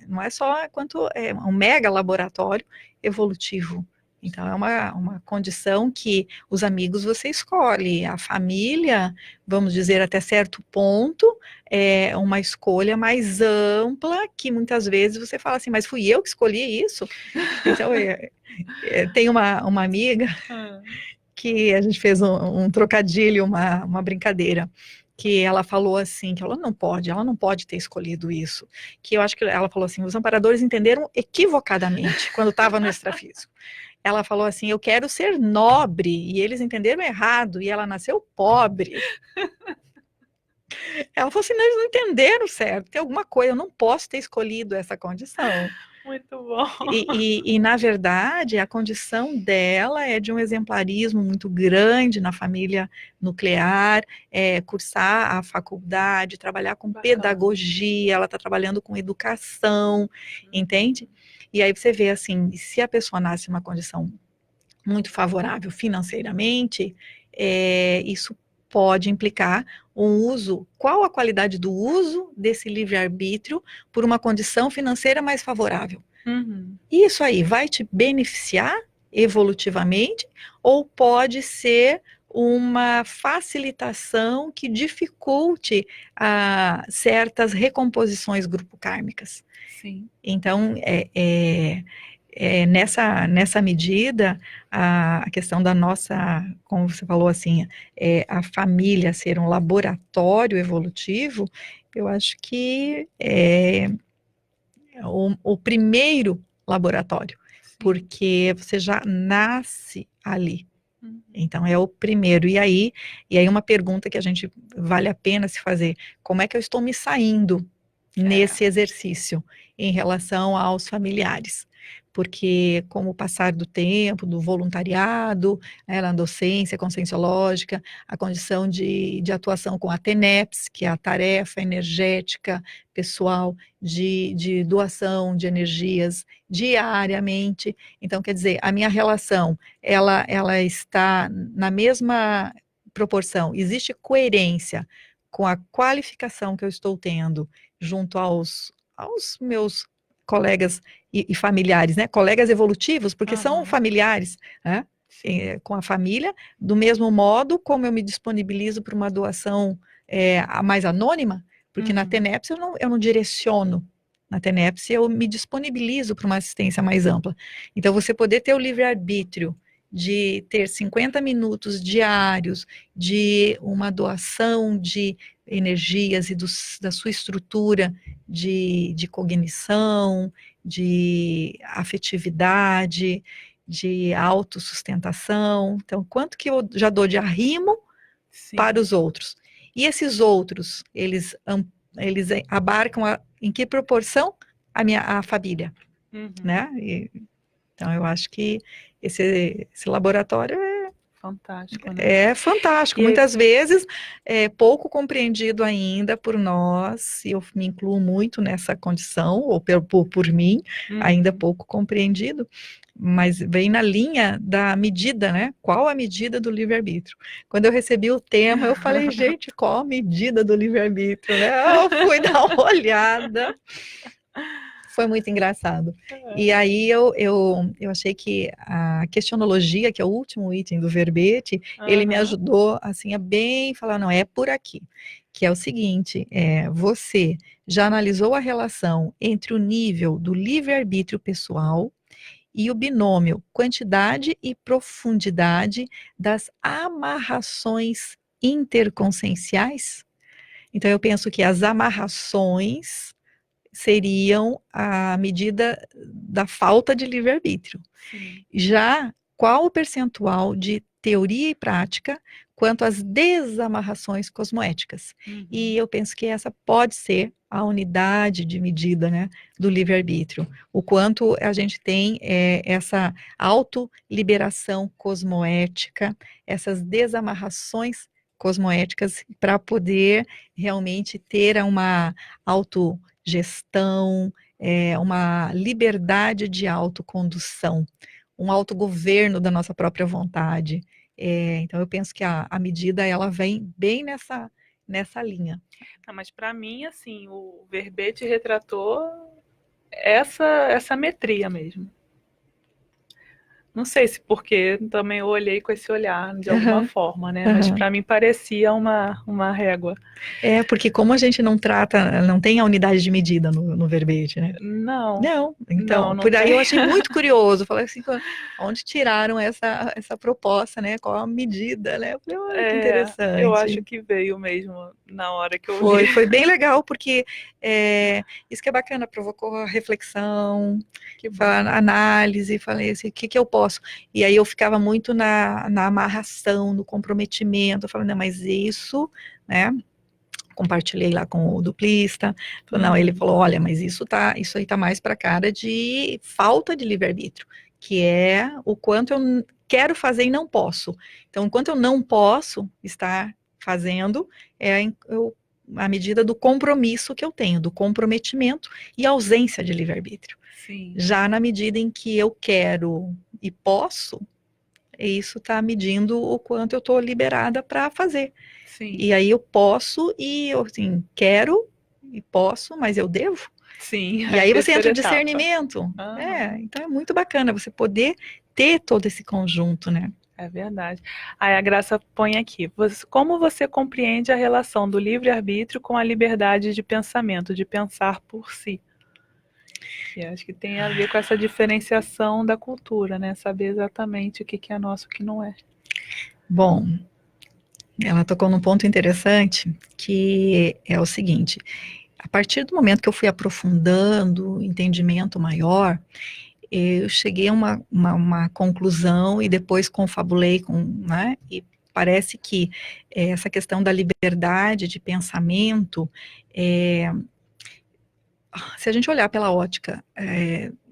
não é só enquanto é um mega laboratório evolutivo. Então, é uma condição que os amigos você escolhe, a família, vamos dizer, até certo ponto, é uma escolha mais ampla, que muitas vezes você fala assim, mas fui eu que escolhi isso? Então, tem uma amiga que a gente fez um trocadilho, uma brincadeira, que ela falou assim, que ela não pode ter escolhido isso, que eu acho que ela falou assim, os amparadores entenderam equivocadamente, quando estava no extrafísico. Ela falou assim, eu quero ser nobre, e eles entenderam errado, e ela nasceu pobre. Ela falou assim, não, eles não entenderam certo, tem alguma coisa, eu não posso ter escolhido essa condição. Muito bom. E na verdade, a condição dela é de um exemplarismo muito grande na família nuclear, cursar a faculdade, trabalhar com pedagogia, ela está trabalhando com educação, entende? E aí você vê assim, se a pessoa nasce numa condição muito favorável financeiramente, isso pode implicar um uso, qual a qualidade do uso desse livre-arbítrio por uma condição financeira mais favorável. Isso aí vai te beneficiar evolutivamente ou pode ser uma facilitação que dificulte certas recomposições grupo-kármicas. Sim. Então, nessa medida, a questão da nossa, como você falou assim, a família ser um laboratório evolutivo, eu acho que é o primeiro laboratório, porque você já nasce ali. Então, é o primeiro. E aí uma pergunta que a gente vale a pena se fazer, como é que eu estou me saindo nesse exercício em relação aos familiares? Porque com o passar do tempo, do voluntariado, na docência conscienciológica, a condição de atuação com a TENEPS, que é a tarefa energética pessoal de doação de energias diariamente. Então, quer dizer, a minha relação, ela está na mesma proporção, existe coerência com a qualificação que eu estou tendo junto aos meus colegas e familiares, né? Colegas evolutivos, porque são familiares, né? Com a família, do mesmo modo como eu me disponibilizo para uma doação mais anônima, porque na TENEPS eu não direciono, na TENEPS eu me disponibilizo para uma assistência mais ampla. Então, você poder ter o livre-arbítrio de ter 50 minutos diários de uma doação de energias e da sua estrutura de cognição, de afetividade, de autossustentação. Então, quanto que eu já dou de arrimo para os outros? E esses outros, eles abarcam em que proporção a família, né? Então, eu acho que esse laboratório é fantástico, né? É fantástico. Muitas vezes é pouco compreendido ainda por nós, e eu me incluo muito nessa condição, ou por mim, ainda pouco compreendido, mas vem na linha da medida, né? Qual a medida do livre-arbítrio? Quando eu recebi o tema, eu falei, gente, qual a medida do livre-arbítrio, né? Eu fui dar uma olhada. Foi muito engraçado. E aí eu achei que a questionologia, que é o último item do verbete, ele me ajudou assim a bem falar, não, é por aqui. Que é o seguinte, você já analisou a relação entre o nível do livre-arbítrio pessoal e o binômio quantidade e profundidade das amarrações interconscienciais? Então eu penso que as amarrações seriam a medida da falta de livre-arbítrio. Já qual o percentual de teoria e prática quanto às desamarrações cosmoéticas? E eu penso que essa pode ser a unidade de medida, né, do livre-arbítrio. O quanto a gente tem essa autoliberação cosmoética, essas desamarrações cosmoéticas para poder realmente ter uma autogestão, uma liberdade de autocondução, um autogoverno da nossa própria vontade. Então eu penso que a medida ela vem bem nessa linha. Mas para mim, assim, o verbete retratou essa metria mesmo. Não sei se porque também eu olhei com esse olhar de alguma forma, né? Mas para mim parecia uma régua. Porque como a gente não trata, não tem a unidade de medida no verbete, né? Não. Então, por aí eu achei muito curioso. Falei assim, onde tiraram essa proposta, né? Qual a medida, né? Eu falei, olha que interessante. Eu acho que veio mesmo na hora que eu li. Foi bem legal, porque isso que é bacana, provocou reflexão, análise, falei assim, o que eu posso? E aí eu ficava muito na amarração, no comprometimento, eu falei, não, mas isso, né? Compartilhei lá com o duplista, não, ele falou, olha, mas isso aí tá mais para cara de falta de livre-arbítrio, que é o quanto eu quero fazer e não posso. Então, enquanto eu não posso estar fazendo, a medida do compromisso que eu tenho, do comprometimento e ausência de livre-arbítrio. Já na medida em que eu quero e posso, isso está medindo o quanto eu estou liberada para fazer. E aí eu posso e eu assim, quero e posso, mas eu devo. Sim. E aí você entra o discernimento. Então é muito bacana você poder ter todo esse conjunto, né? É verdade. Aí a Graça põe aqui, como você compreende a relação do livre-arbítrio com a liberdade de pensamento, de pensar por si? Que acho que tem a ver com essa diferenciação da cultura, né? Saber exatamente o que é nosso e o que não é. Bom, ela tocou num ponto interessante, que é o seguinte, a partir do momento que eu fui aprofundando o entendimento maior, eu cheguei a uma conclusão e depois confabulei né, e parece que essa questão da liberdade de pensamento, se a gente olhar pela ótica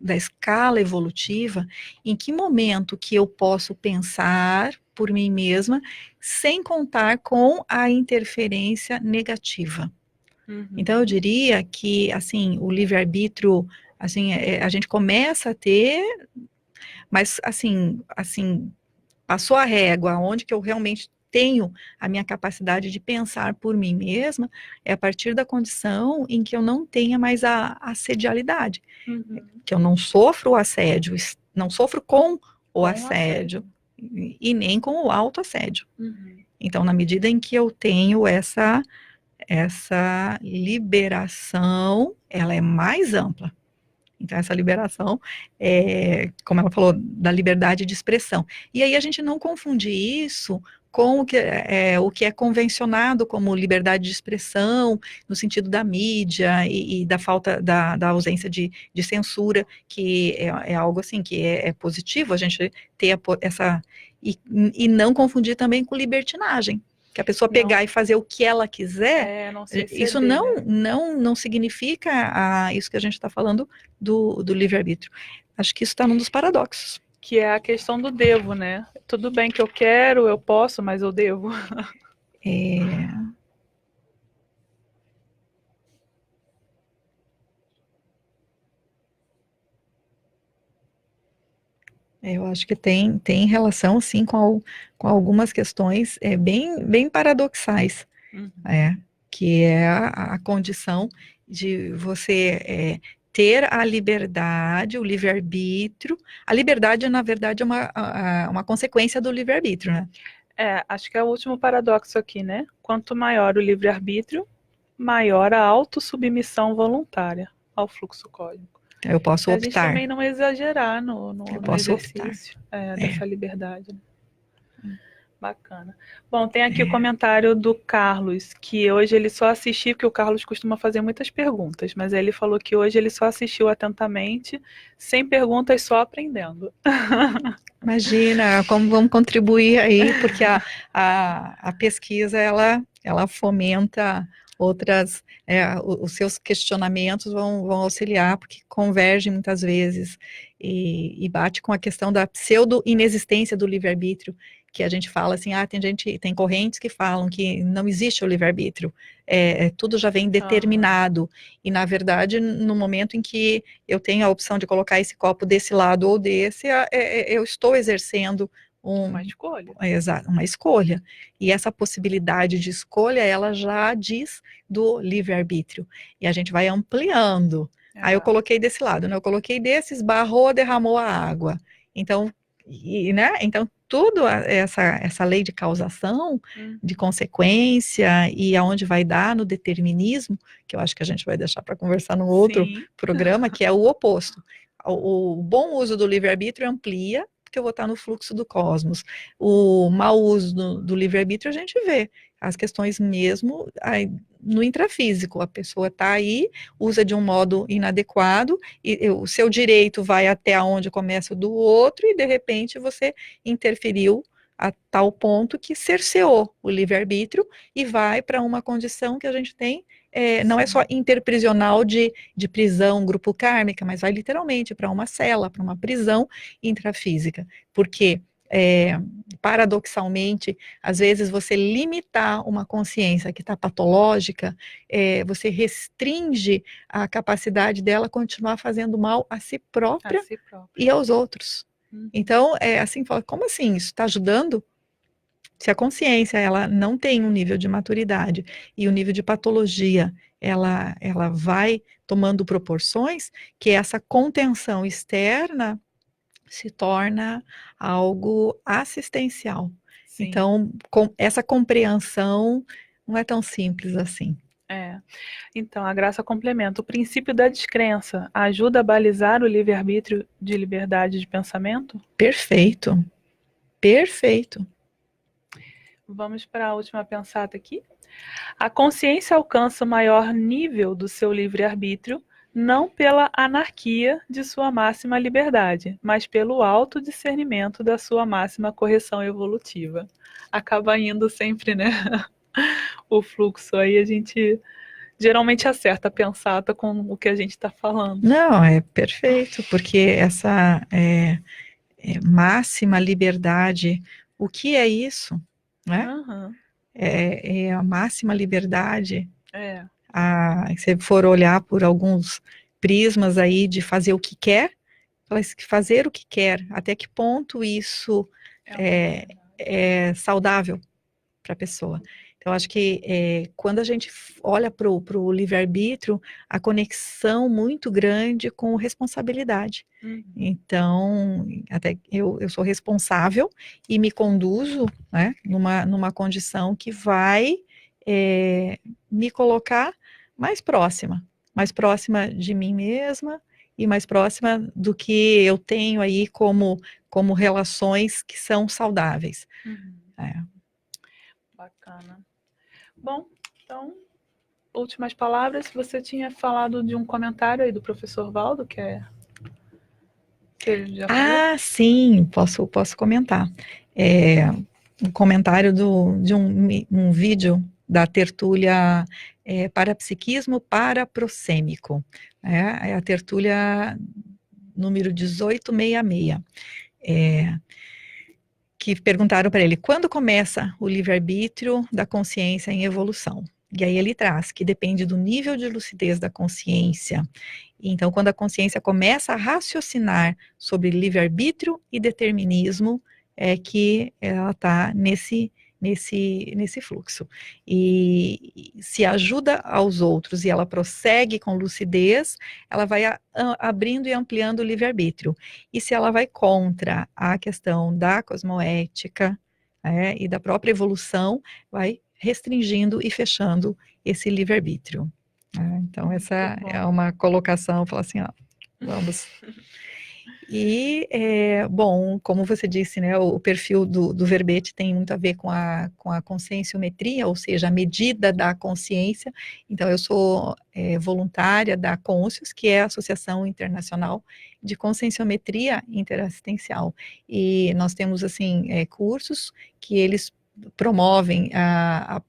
da escala evolutiva, em que momento que eu posso pensar por mim mesma, sem contar com a interferência negativa? Então, eu diria que, assim, o livre-arbítrio, assim, a gente começa a ter, mas, assim, passou a régua, onde que eu realmente tenho a minha capacidade de pensar por mim mesma, é a partir da condição em que eu não tenha mais a assedialidade, que eu não sofro o assédio, não sofro com o assédio, e nem com o autoassédio. Então, na medida em que eu tenho essa liberação, ela é mais ampla. Então, essa liberação, como ela falou, da liberdade de expressão. E aí a gente não confunde isso com o que é convencionado como liberdade de expressão, no sentido da mídia e da falta, da ausência de censura, que é algo assim, que é positivo, a gente ter essa... E não confundir também com libertinagem, que a pessoa pegar e fazer o que ela quiser, isso não significa isso que a gente está falando do livre-arbítrio. Acho que isso está num dos paradoxos. que é a questão do devo, né? Tudo bem que eu quero, eu posso, mas eu devo. Eu acho que tem relação, sim, com algumas questões bem paradoxais, que é a condição de você ter a liberdade, o livre-arbítrio. A liberdade, na verdade, é uma consequência do livre-arbítrio, né? Acho que é o último paradoxo aqui, né? Quanto maior o livre-arbítrio, maior a autossubmissão voluntária ao fluxo cósmico. Eu posso A optar. gente também não exagerar no posso exercício dessa liberdade. Bacana. Bom, tem aqui o comentário do Carlos, que hoje ele só assistiu, porque o Carlos costuma fazer muitas perguntas, mas ele falou que hoje ele só assistiu atentamente, sem perguntas, só aprendendo. Imagina, como vamos contribuir aí, porque a pesquisa, ela fomenta outras, os seus questionamentos vão auxiliar, porque convergem muitas vezes e bate com a questão da pseudo-inexistência do livre-arbítrio, que a gente fala assim, tem correntes que falam que não existe o livre-arbítrio, tudo já vem determinado, e na verdade, no momento em que eu tenho a opção de colocar esse copo desse lado ou desse, eu estou exercendo uma escolha. Exato, uma escolha. E essa possibilidade de escolha, ela já diz do livre-arbítrio. E a gente vai ampliando. Aí eu coloquei desse lado, né? Eu coloquei desse, esbarrou, derramou a água. Então, né? Então, tudo essa lei de causação, de consequência, e aonde vai dar no determinismo, que eu acho que a gente vai deixar para conversar num outro programa, que é o oposto. O bom uso do livre-arbítrio amplia, porque eu vou estar no fluxo do cosmos. O mau uso do livre-arbítrio, a gente vê as questões mesmo no intrafísico. A pessoa está aí, usa de um modo inadequado, e o seu direito vai até onde começa o do outro, e de repente você interferiu a tal ponto que cerceou o livre-arbítrio e vai para uma condição que a gente tem, não é só interprisional de prisão grupo kármica, mas vai literalmente para uma cela, para uma prisão intrafísica, porque paradoxalmente, às vezes você limitar uma consciência que está patológica, você restringe a capacidade dela continuar fazendo mal a si própria e aos outros. Então, assim, como assim? Isso está ajudando? Se a consciência ela não tem um nível de maturidade e o nível de patologia ela vai tomando proporções, que essa contenção externa se torna algo assistencial. Sim. Então, essa compreensão não é tão simples assim. Então, a Graça complementa. O princípio da descrença ajuda a balizar o livre-arbítrio de liberdade de pensamento? Perfeito. Perfeito. Vamos para a última pensata aqui. A consciência alcança o maior nível do seu livre-arbítrio não pela anarquia de sua máxima liberdade, mas pelo autodiscernimento da sua máxima correção evolutiva. Acaba indo sempre, né? O fluxo aí a gente geralmente acerta a pensata com o que a gente está falando. Não, é perfeito, porque essa máxima liberdade, o que é isso? Né? É a máxima liberdade. Se você for olhar por alguns prismas aí de fazer o que quer, fazer o que quer, até que ponto isso é saudável para a pessoa. Então, acho que quando a gente olha para o livre-arbítrio, a conexão muito grande com responsabilidade. Então, até eu sou responsável e me conduzo, né, numa condição que vai me colocar mais próxima de mim mesma e mais próxima do que eu tenho aí como relações que são saudáveis. Bacana. Bom, então, últimas palavras. Você tinha falado de um comentário aí do professor Valdo, que ele já falou? Sim, posso comentar. Um comentário de um vídeo da tertúlia Parapsiquismo Paraprocêmico. É a tertúlia número 1866. que perguntaram para ele, quando começa o livre-arbítrio da consciência em evolução? E aí ele traz que depende do nível de lucidez da consciência. Então, quando a consciência começa a raciocinar sobre livre-arbítrio e determinismo, é que ela está nesse fluxo. E se ajuda aos outros e ela prossegue com lucidez, ela vai abrindo e ampliando o livre-arbítrio. E se ela vai contra a questão da cosmoética e da própria evolução, vai restringindo e fechando esse livre-arbítrio. Então, essa é uma colocação, falar assim, ó, vamos... E, bom, como você disse, né, o perfil do verbete tem muito a ver com a conscienciometria, ou seja, a medida da consciência. Então, eu sou voluntária da Conscius, que é a Associação Internacional de Conscienciometria Interassistencial. E nós temos, assim, cursos que eles promovem a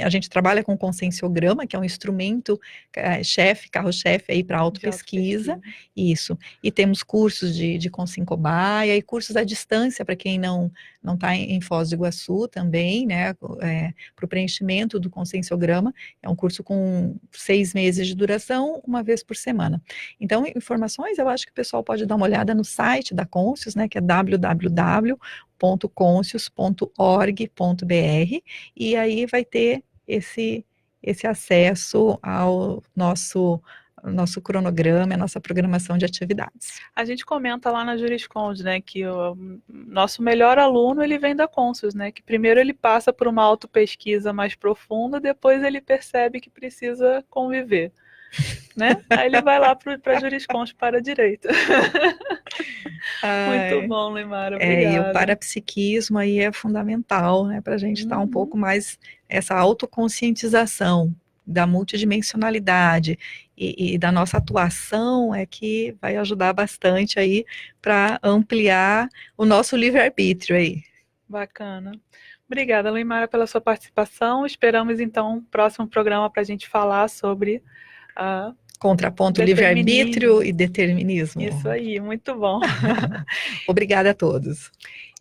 gente trabalha com conscienciograma, que é um instrumento carro-chefe aí para autopesquisa, isso, e temos cursos de conscienciobaia e cursos à distância para quem não está em Foz do Iguaçu também, né, para o preenchimento do conscienciograma, é um curso com 6 meses de duração, uma vez por semana. Então, informações, eu acho que o pessoal pode dar uma olhada no site da Conscius, né, que é www.conscius.org.br, e aí vai ter esse acesso ao nosso cronograma, a nossa programação de atividades. A gente comenta lá na Jurisconde, né, que o nosso melhor aluno, ele vem da Conscius, né, que primeiro ele passa por uma autopesquisa mais profunda, depois ele percebe que precisa conviver. Né? Aí ele vai lá para a Jurisconde para direito. Muito bom, Leymara, obrigada. E o parapsiquismo aí é fundamental, né, para a gente estar um pouco mais, essa autoconscientização da multidimensionalidade e da nossa atuação é que vai ajudar bastante aí para ampliar o nosso livre-arbítrio aí. Bacana. Obrigada, Leymara, pela sua participação. Esperamos, então, um próximo programa para a gente falar sobre contraponto livre-arbítrio e determinismo. Isso aí, muito bom. Obrigada a todos.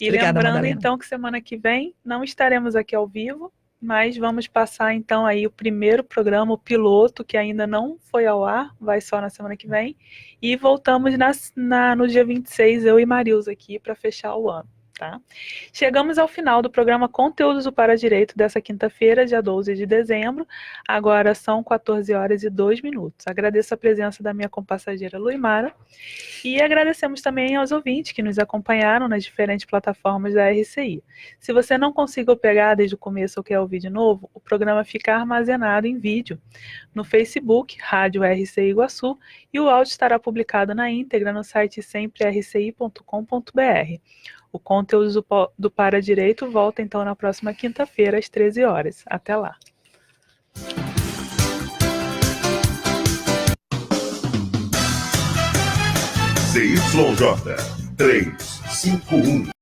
E obrigada, lembrando, Madalena. então, que semana que vem não estaremos aqui ao vivo, mas vamos passar, então, aí o primeiro programa, o piloto, que ainda não foi ao ar, vai só na semana que vem, e voltamos no dia 26, eu e Marilza aqui, para fechar o ano. Tá? Chegamos ao final do programa Conteúdos do Paradireito dessa quinta-feira, dia 12 de dezembro. Agora são 14h02. Agradeço a presença da minha compassageira Leymara e agradecemos também aos ouvintes que nos acompanharam nas diferentes plataformas da RCI. Se você não conseguiu pegar desde o começo ou quer ouvir de novo, o programa fica armazenado em vídeo no Facebook, Rádio RCI Iguaçu, e o áudio estará publicado na íntegra no site semprerci.com.br. O Conteúdo do Paradireito volta então na próxima quinta-feira, às 13 horas. Até lá. CYJ 351